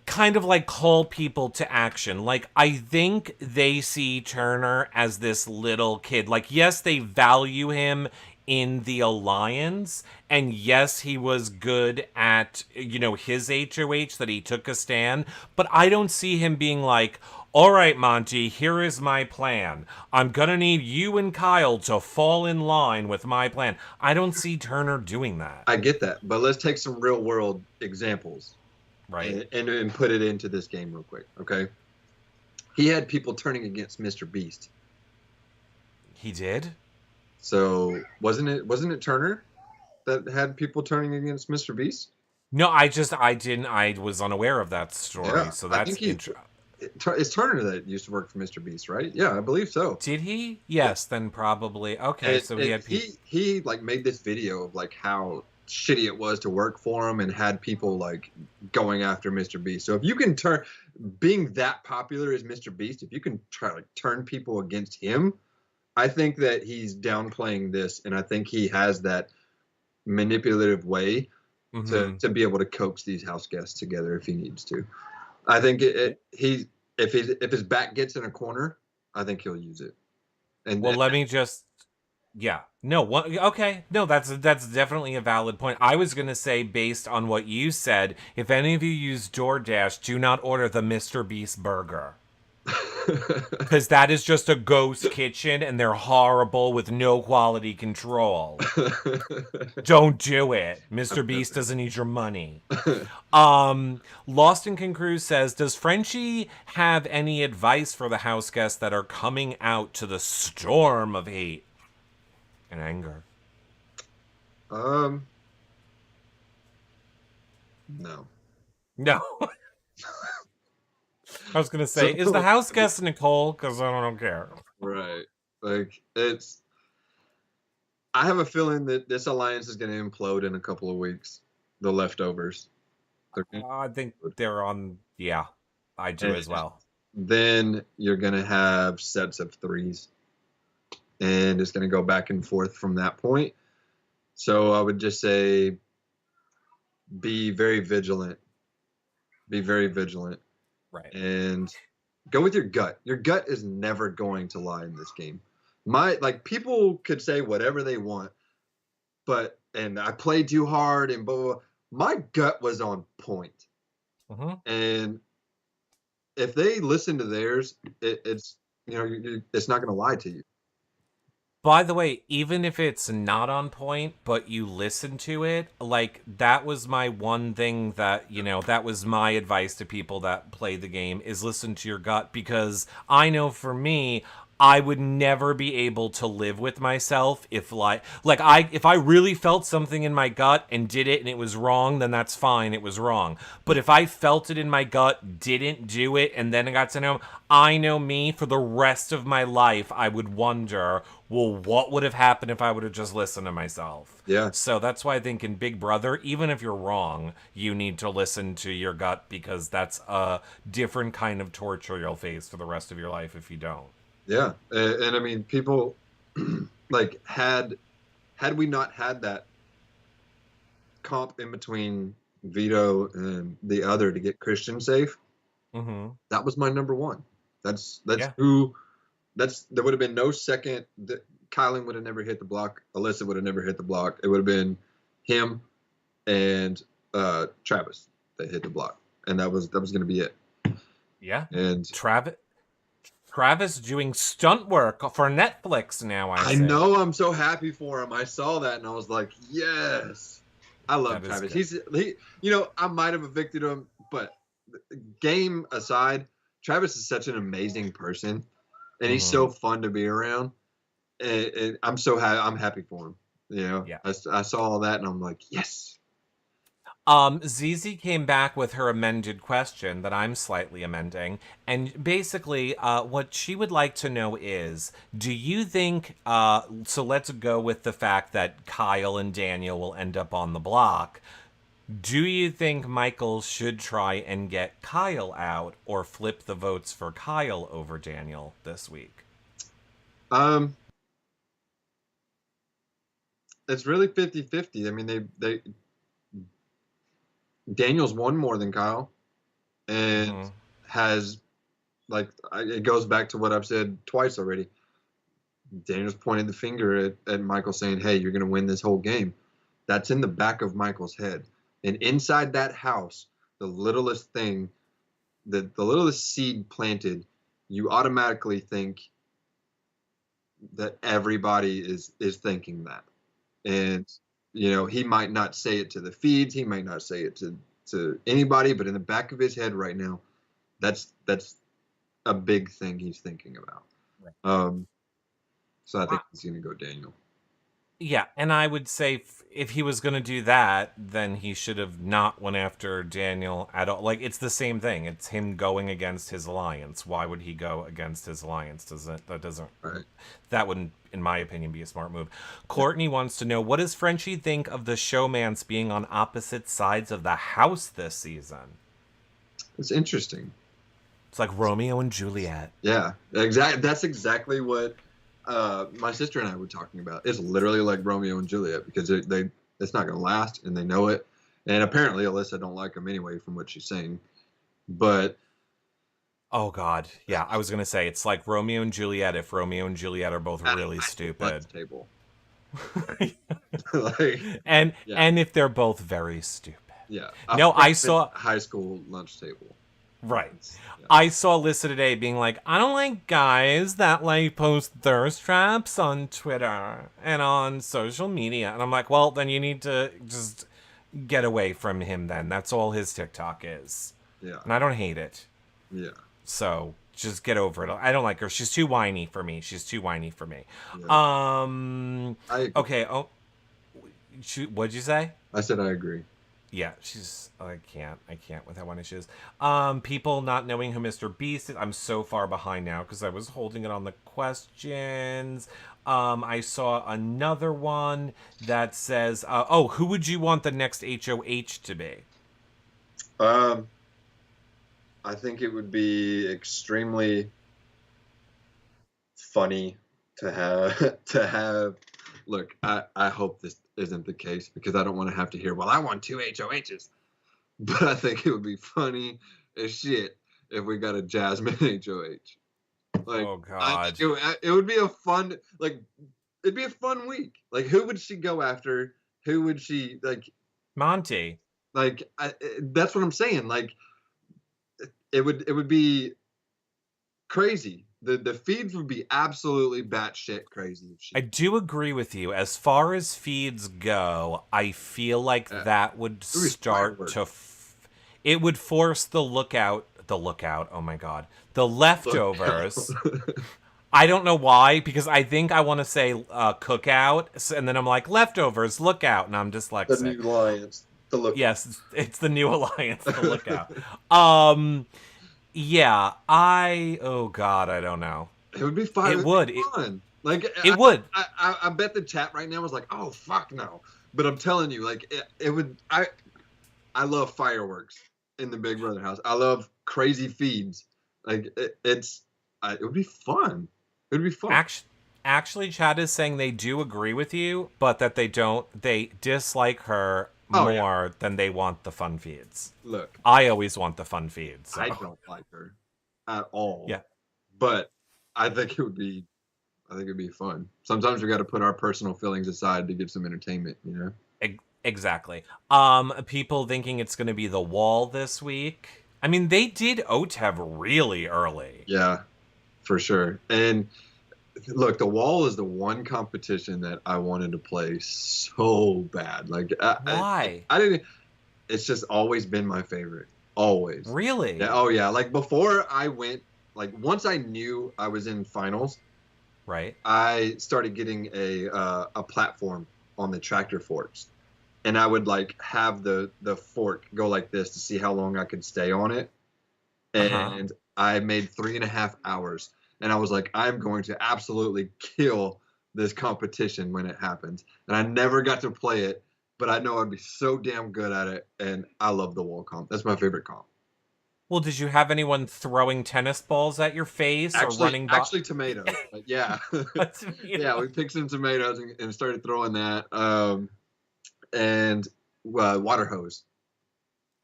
kind of like call people to action. Like, I think they see Turner as this little kid. Like, yes, they value him in the Alliance, and yes, he was good at, his HOH, that he took a stand, but I don't see him being like, all right, Monty, here is my plan. I'm gonna need you and Kyle to fall in line with my plan. I don't see Turner doing that.
I get that, but let's take some real world examples.
Right.
And put it into this game real quick, okay? He had people turning against Mr. Beast.
He did?
So wasn't it Turner that had people turning against Mr. Beast?
No, I was unaware of that story. Yeah, so that's interesting.
It's Turner that used to work for Mr. Beast, right? Yeah, I believe so.
Did he? Yes, then probably. Okay, so he had people.
He like made this video of like how shitty it was to work for him, and had people like going after Mr. Beast. So if you can being that popular as Mr. Beast, if you can try to turn people against him, I think that he's downplaying this, and I think he has that manipulative way to be able to coax these house guests together if he needs to. I think if his back gets in a corner, I think he'll use it. And
let me just. Yeah. No. Okay. No, that's definitely a valid point. I was gonna say, based on what you said, if any of you use DoorDash, do not order the Mr. Beast burger. Because that is just a ghost kitchen, and they're horrible with no quality control. Don't do it. Mr. Beast doesn't need your money. Lost in Concruz says, does Frenchie have any advice for the house guests that are coming out to the storm of hate and anger?
No.
I was gonna say, is the house guest Nicole? Because I don't care.
Right. Like, I have a feeling that this alliance is going to implode in a couple of weeks. The leftovers.
I think they're on. Yeah, I do as well.
Then you're going to have sets of threes, and it's going to go back and forth from that point. So I would just say, be very vigilant. Be very vigilant.
Right.
And go with your gut. Your gut is never going to lie in this game. People could say whatever they want, and I played too hard and blah, blah, blah. My gut was on point. And if they listen to theirs, it's it's not going to lie to you.
By the way, even if it's not on point, but you listen to it, like, that was my one thing that, that was my advice to people that play the game, is listen to your gut, because I know for me, I would never be able to live with myself if if I really felt something in my gut and did it and it was wrong, then that's fine, it was wrong. But if I felt it in my gut, didn't do it, and then I got to know, I know me, for the rest of my life, I would wonder, well, what would have happened if I would have just listened to myself?
Yeah.
So that's why I think in Big Brother, even if you're wrong, you need to listen to your gut, because that's a different kind of torture you'll face for the rest of your life if you don't.
Yeah, and I mean, people like had we not had that comp in between Vito and the other to get Christian safe, that was my number one. That's there would have been no second. Kylan would have never hit the block. Alyssa would have never hit the block. It would have been him and Travis that hit the block, and that was going to be it.
Yeah,
and
Travis doing stunt work for Netflix now.
I know. I'm so happy for him. I saw that and I was like, yes. I love Travis. He I might have evicted him, but game aside, Travis is such an amazing person, and he's so fun to be around. And I'm so happy. I'm happy for him.
Yeah.
I saw all that and I'm like, yes.
Zizi came back with her amended question that I'm slightly amending. And basically, what she would like to know is, do you think, so let's go with the fact that Kyle and Daniel will end up on the block. Do you think Michael should try and get Kyle out, or flip the votes for Kyle over Daniel this week?
It's really 50-50. I mean, Daniel's won more than Kyle, and has, it goes back to what I've said twice already. Daniel's pointed the finger at Michael, saying, hey, you're going to win this whole game. That's in the back of Michael's head. And inside that house, the littlest thing, the littlest seed planted, you automatically think that everybody is thinking that. And he might not say it to the feeds. He might not say it to anybody, but in the back of his head right now, that's a big thing he's thinking about. Right. So I think he's going to go Daniel.
Yeah, and I would say if he was going to do that, then he should have not went after Daniel at all. Like, it's the same thing. It's him going against his alliance. Why would he go against his alliance? That wouldn't, in my opinion, be a smart move. Courtney wants to know, what does Frenchie think of the showmance being on opposite sides of the house this season?
It's interesting.
It's like Romeo and Juliet.
Yeah, exactly. That's exactly what my sister and I were talking about. It's literally like Romeo and Juliet, because it's not going to last, and they know it. And apparently Alyssa don't like him anyway, from what she's saying. But
oh God, yeah, I was going to say it's like Romeo and Juliet if Romeo and Juliet are both really stupid.
Table.
And if they're both very stupid.
Yeah.
No, I saw
high school lunch table.
Right. Yeah. I saw Alyssa today being like, I don't like guys that post thirst traps on Twitter and on social media. And I'm like, well, then you need to just get away from him then. That's all his TikTok is.
Yeah.
And I don't hate it.
Yeah.
So just get over it. I don't like her. She's too whiny for me.
Yeah.
Okay. Oh, what'd you say?
I said I agree.
Yeah, I can't with how whiny she is. People not knowing who Mr. Beast is. I'm so far behind now because I was holding it on the questions. I saw another one that says, who would you want the next HOH to be?
I think it would be extremely funny to have. Look, I hope this isn't the case, because I don't want to have to hear, well, I want 2 HOHs. But I think it would be funny as shit if we got a Jasmine HOH. Like,
Oh
I
God.
think it would be a fun, like, it'd be a fun week. Like, who would she go after? Who would she like?
Monty.
That's what I'm saying. Like, it would be crazy. The feeds would be absolutely batshit crazy if
I
she.
do agree with you. As far as feeds go, I feel like that would
It would be
start to.
fireworks.
It would force the lookout. The lookout. Oh my God. The
Look,
leftovers. I don't know why, because I think I want to say cookout, and then I'm like, leftovers, lookout, and I'm
the
dyslexic.
new lions. The lookout.
Yes, it's the new alliance, the lookout. Um, yeah, oh God, I don't know.
It would be fun. It
It
would
would.
be fun. Like,
It would.
I bet the chat right now was like, "Oh fuck no!" But I'm telling you, like, it would. I love fireworks in the Big Brother house. I love crazy feeds. Like, it would be fun. It would be fun.
Actually, Chad is saying they do agree with you, but that they dislike her
Oh, yeah.
more than they want the fun feeds.
Look,
I always want the fun feeds. So.
I don't like her at all.
Yeah.
But I think it would be. I think it'd be fun. Sometimes we got to put our personal feelings aside to give some entertainment. You know.
Exactly. People thinking it's going to be the wall this week. I mean, they did OTEV really early.
Yeah, for sure. And look, the wall is the one competition that I wanted to play so bad. Like,
Why?
I didn't. It's just always been my favorite. Always.
Really?
Yeah. Oh yeah. Like before I went, like once I knew I was in finals,
Right.
I started getting a platform on the tractor forks, and I would like have the fork go like this to see how long I could stay on it. And I made 3.5 hours, and I was like, I'm going to absolutely kill this competition when it happens. And I never got to play it, but I know I'd be so damn good at it, and I love the wall comp. That's my favorite comp.
Well, did you have anyone throwing tennis balls at your face or running?
Actually, tomatoes. But yeah, yeah. We picked some tomatoes and started throwing that, and water hose.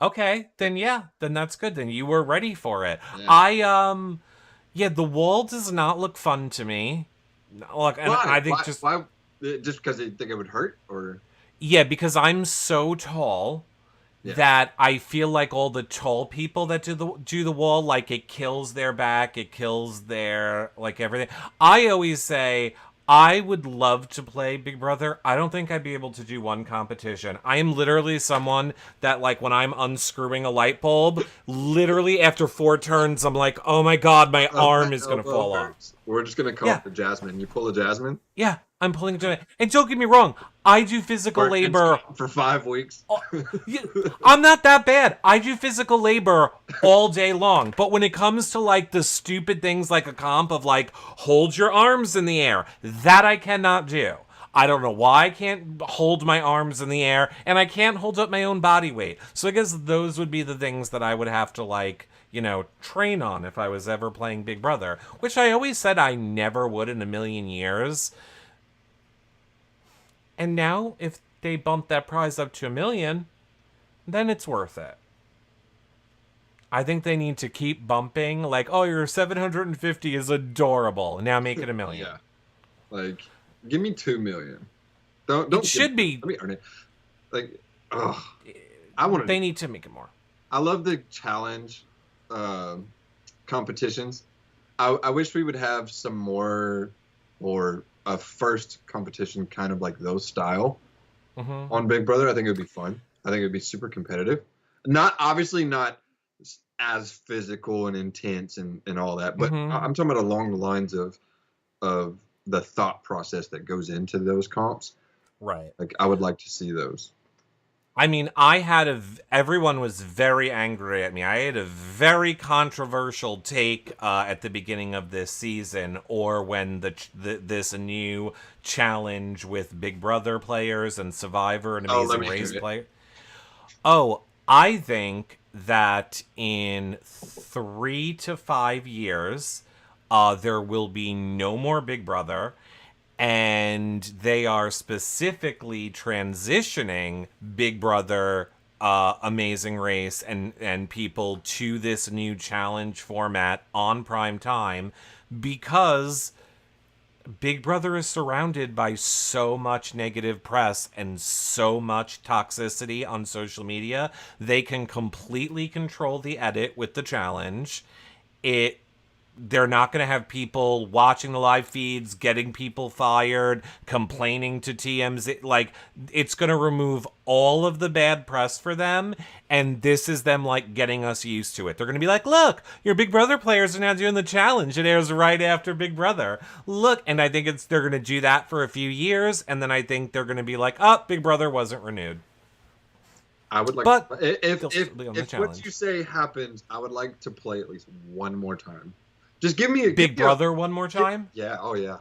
Okay, then that's good. Then you were ready for it.
Yeah.
Yeah, the wall does not look fun to me. Look, and
Why?
I think
why? Just because they think it would hurt, or
yeah, because I'm so tall.
yeah.
That I feel like all the tall people that do the wall, like it kills their back, it kills their like everything. I always say I would love to play Big Brother. I don't think I'd be able to do one competition. I am literally someone that like when I'm unscrewing a light bulb, literally after 4 turns, I'm like, oh my God, my arm is gonna fall off.
We're just gonna call it the Jasmine. You pull a Jasmine?
Yeah, I'm pulling it. And don't get me wrong, I do physical labor
for 5 weeks.
I'm not that bad. I do physical labor all day long. But when it comes to like the stupid things like a comp of like hold your arms in the air, that I cannot do. I don't know why I can't hold my arms in the air, and I can't hold up my own body weight. So I guess those would be the things that I would have to like, train on if I was ever playing Big Brother, which I always said I never would in a million years. And now, if they bump that prize up to 1 million, then it's worth it. I think they need to keep bumping. Like, oh, your 750 is adorable. Now make it 1 million.
Yeah. Like, give me 2 million. Don't. It
should be.
Let me earn it. Like, oh,
They need to make it more.
I love the challenge competitions. I wish we would have some more, or a first competition kind of like those style on Big Brother. I think it would be fun. I think it would be super competitive. Obviously not as physical and intense and all that, but I'm talking about along the lines of the thought process that goes into those comps.
Right.
Like, I would like to see those.
I mean, everyone was very angry at me. I had a very controversial take at the beginning of this season, or when this new challenge with Big Brother players and Survivor and Amazing Race players. Oh, I think that in 3 to 5 years, there will be no more Big Brother. And they are specifically transitioning Big Brother, Amazing Race, and people to this new challenge format on prime time because Big Brother is surrounded by so much negative press and so much toxicity on social media. They can completely control the edit with the challenge. They're not going to have people watching the live feeds, getting people fired, complaining to TMZ. Like, it's going to remove all of the bad press for them. And this is them, like, getting us used to it. They're going to be like, look, your Big Brother players are now doing the challenge. It airs right after Big Brother. Look. And I think they're going to do that for a few years. And then I think they're going to be like, oh, Big Brother wasn't renewed.
I would like,
but
if what you say happens, I would like to play at least one more time. Just give me
Big Brother one more time?
Yeah, oh yeah.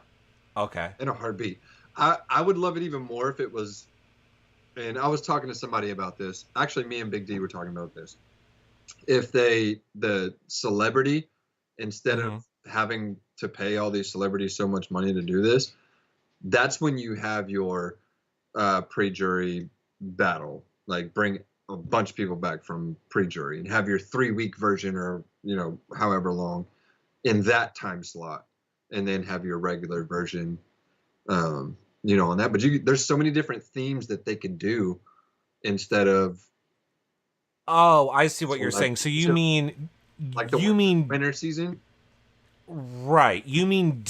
Okay.
In a heartbeat. I would love it even more if it was, and I was talking to somebody about this. Actually, me and Big D were talking about this. If the celebrity, instead of having to pay all these celebrities so much money to do this, that's when you have your pre-jury battle. Like, bring a bunch of people back from pre-jury and have your 3-week version, or, however long, in that time slot, and then have your regular version, on that. But there's so many different themes that they can do instead of.
Oh, I see what you're saying. So you mean,
like the winter season?
Right. You mean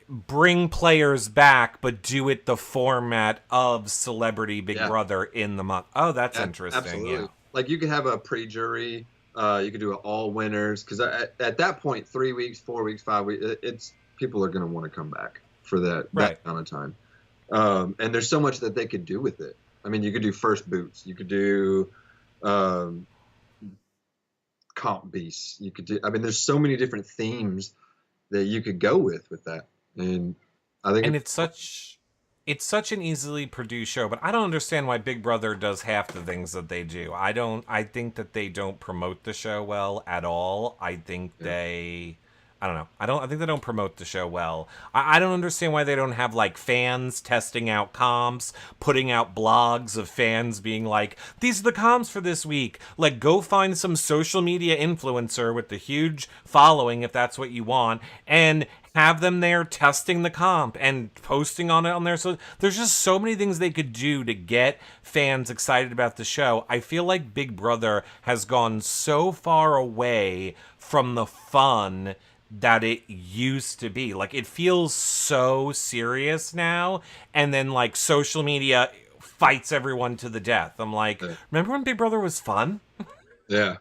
bring players back, but do it the format of Celebrity Big Brother in the month. Oh, that's interesting.
Absolutely.
Yeah.
Like, you could have a pre-jury. You could do it all winners, because at that point, 3 weeks, 4 weeks, 5 weeks, people are going to want to come back for that amount of time. And there's so much that they could do with it. I mean, you could do first boots. You could do comp beasts. You could do. I mean, there's so many different themes that you could go with that. And I think
it's such an easily produced show, but I don't understand why Big Brother does half the things that they do. I think that they don't promote the show well at all. I think I don't know. I think they don't promote the show well. I don't understand why they don't have, like, fans testing out comps, putting out blogs of fans being like, these are the comps for this week. Like, go find some social media influencer with the huge following, if that's what you want, and have them there testing the comp and posting on it on there. So there's just so many things they could do to get fans excited about the show. I feel like Big Brother has gone so far away from the fun that it used to be. Like, it feels so serious now, and then, like, social media fights everyone to the death. I'm like, remember when Big Brother was fun?
Yeah.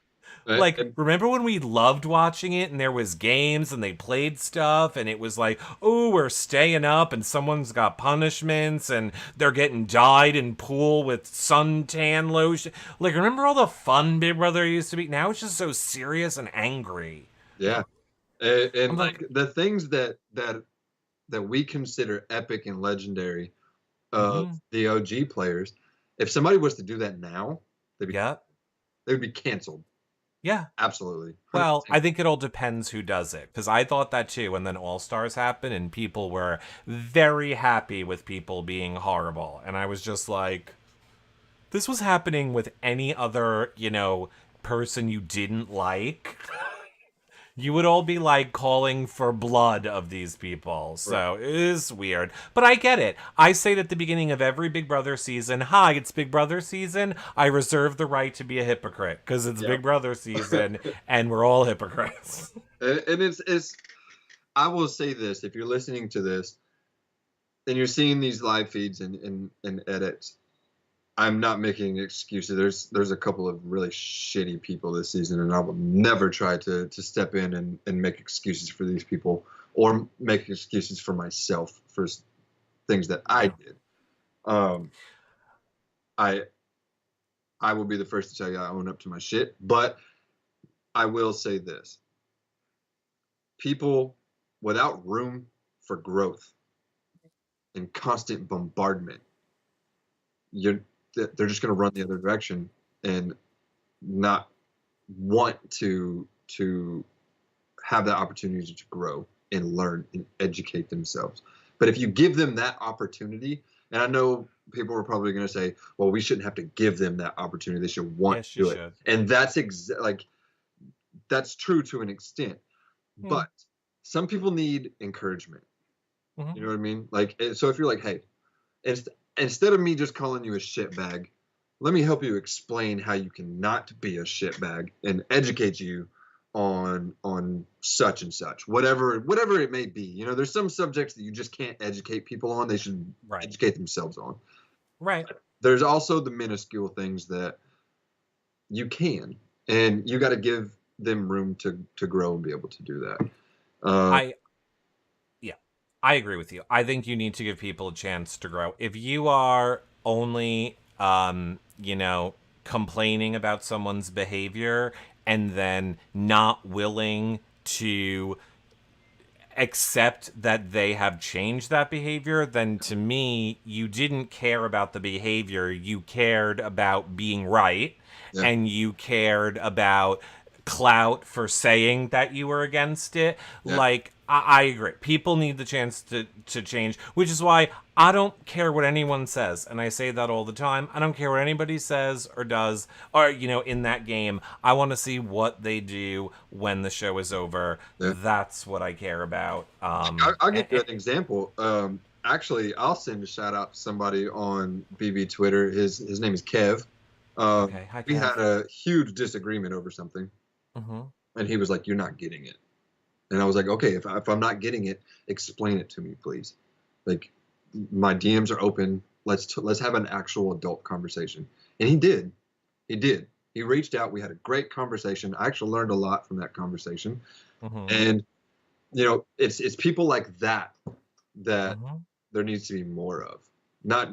Like, remember when we loved watching it and there was games and they played stuff and it was like, oh, we're staying up and someone's got punishments and they're getting dyed in pool with suntan lotion. Like, remember all the fun Big Brother used to be? Now it's just so serious and angry.
Yeah. And like, the things that we consider epic and legendary of the OG players, if somebody was to do that now, they would be canceled.
Yeah.
Absolutely. 100%.
Well, I think it all depends who does it, because I thought that too, and then All Stars happened and people were very happy with people being horrible. And I was just like, this was happening with any other, person you didn't like. You would all be, like, calling for blood of these people. So it is weird. But I get it. I say it at the beginning of every Big Brother season, hi, it's Big Brother season. I reserve the right to be a hypocrite, because it's Big Brother season, and we're all hypocrites.
And it's I will say this, if you're listening to this, and you're seeing these live feeds and edits, I'm not making excuses. There's a couple of really shitty people this season, and I will never try to step in and make excuses for these people, or make excuses for myself for things that I did. I will be the first to tell you I own up to my shit, but I will say this. People without room for growth and constant bombardment, they're just going to run the other direction and not want to have that opportunity to grow and learn and educate themselves. But if you give them that opportunity, and I know people are probably going to say, well, we shouldn't have to give them that opportunity. They should want to do it. And that's that's true to an extent. But some people need encouragement.
Mm-hmm.
You know what I mean? Like, so if you're like, hey, instead of me just calling you a shitbag, let me help you explain how you can not be a shitbag and educate you on such and such, whatever it may be. You know, there's some subjects that you just can't educate people on. They should educate themselves on.
Right.
There's also the minuscule things that you can, and you got to give them room to grow and be able to do that.
I agree with you. I think you need to give people a chance to grow. If you are only, complaining about someone's behavior and then not willing to accept that they have changed that behavior, then to me, you didn't care about the behavior. You cared about being right, and you cared about clout for saying that you were against it. Like, I agree. People need the chance to change, which is why I don't care what anyone says. And I say that all the time. I don't care what anybody says or does, or, in that game. I want to see what they do when the show is over. That's what I care about.
I'll give you an example. Actually, I'll send a shout out to somebody on BB Twitter. His name is Kev.
Okay. Hi, Kev.
We had a huge disagreement over something.
Mm-hmm.
And he was like, "You're not getting it." And I was like, "Okay, if I'm not getting it, explain it to me, please. Like, my DMs are open. Let's have an actual adult conversation." And he did. He reached out. We had a great conversation. I actually learned a lot from that conversation.
Mm-hmm.
And it's people like that there needs to be more of. Not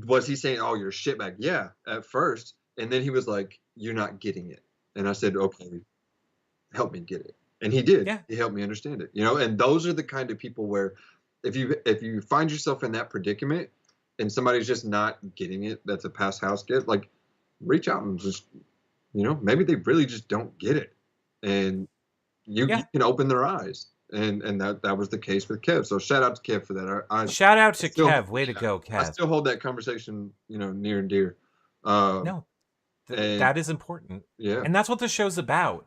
was he saying, "Oh, you're a shitbag"? Yeah, at first, and then he was like, "You're not getting it." And I said, "Okay, help me get it." And he did. He helped me understand it. And those are the kind of people where if you find yourself in that predicament and somebody's just not getting it, that's a past house kid, like, reach out and just, maybe they really just don't get it. And you can open their eyes. And that was the case with Kev. So shout out to Kev for that.
Shout out to Kev. Way to go, Kev.
I still hold that conversation, near and dear.
That is important.
Yeah.
And that's what the show's about.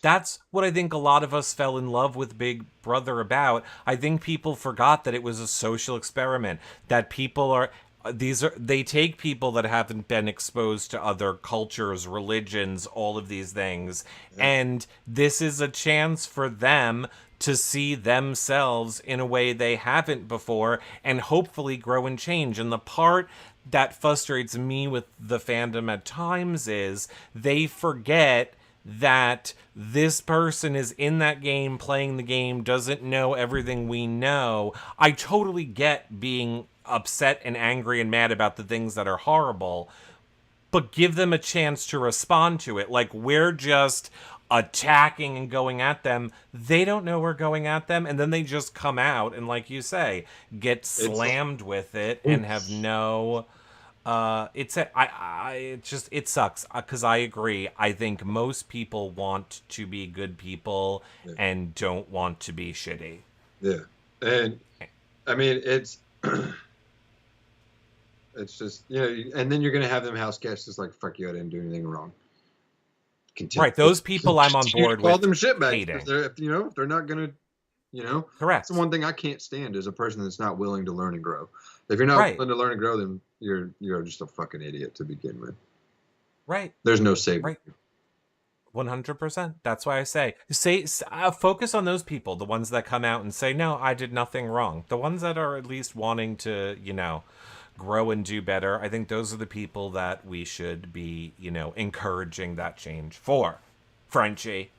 That's what I think a lot of us fell in love with Big Brother about. I think people forgot that it was a social experiment, that people they take people that haven't been exposed to other cultures, religions, all of these things, and this is a chance for them to see themselves in a way they haven't before and hopefully grow and change. And the part that frustrates me with the fandom at times is they forget that this person is in that game, playing the game, doesn't know everything we know. I totally get being upset and angry and mad about the things that are horrible, but give them a chance to respond to it. Like, we're just attacking and going at them. They don't know we're going at them, and then they just come out and, like you say, get slammed with it and have no... it sucks because I agree. I think most people want to be good people and don't want to be shitty.
Yeah. And I mean, it's just, and then you're going to have them house guests just like, "Fuck you, I didn't do anything wrong."
Right. Those people I'm on board with.
Call them shitbags. If they're not going to,
correct.
That's the one thing I can't stand is a person that's not willing to learn and grow. If you're not willing to learn and grow, then you're just a fucking idiot to begin with.
Right.
There's no saving.
Right. 100%. That's why I say focus on those people, the ones that come out and say, "No, I did nothing wrong." The ones that are at least wanting to, grow and do better. I think those are the people that we should be, encouraging that change for. Frenchie.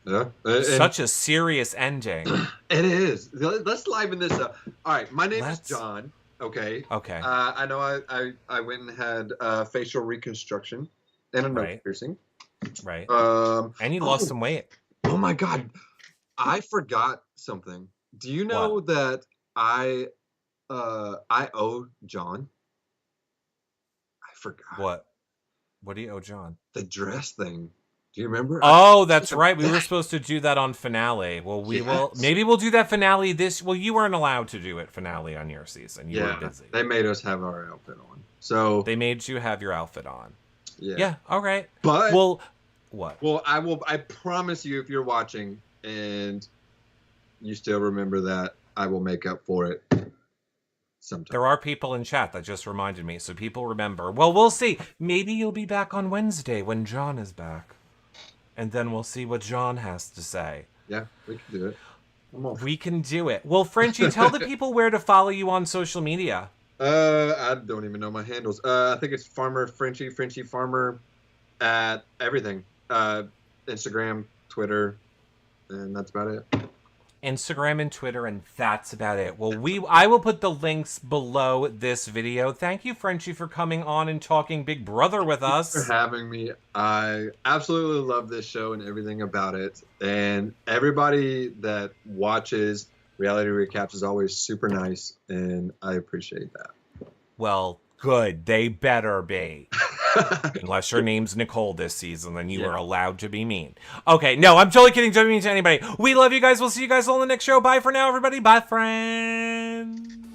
Yeah.
Such a serious ending.
It is. Let's liven this up. All right. My name is John. Okay.
Okay.
I know I went and had facial reconstruction and a nose piercing.
Right. And you lost some weight.
Oh my God. I forgot something. Do you know that I owe John? I forgot.
What do you owe John?
The dress thing. Do you remember?
Oh, that's right. We were supposed to do that on finale. Well, maybe we'll do that finale well, you weren't allowed to do it finale on your season. You were busy.
They made us have our outfit on. So
they made you have your outfit on.
Yeah.
Yeah. All right.
But
what?
Well, I promise you, if you're watching and you still remember that, I will make up for it sometime.
There are people in chat that just reminded me, so people remember. Well, we'll see. Maybe you'll be back on Wednesday when John is back. And then we'll see what John has to say.
Yeah, we can do it.
We can do it. Well, Frenchie, tell the people where to follow you on social media.
I don't even know my handles. I think it's Farmer Frenchie Farmer at everything. Instagram, Twitter, and that's about it.
Instagram and Twitter, and that's about it. Well, I will put the links below this video. Thank you, Frenchie, for coming on and talking Big Brother with us.
Thanks for having me. I absolutely love this show and everything about it. And everybody that watches reality recaps is always super nice, and I appreciate that.
Well, good. They better be. Unless your name's Nicole this season, then you are allowed to be mean. Okay, no, I'm totally kidding. Don't mean to anybody. We love you guys. We'll see you guys all in the next show. Bye for now, everybody. Bye, friends.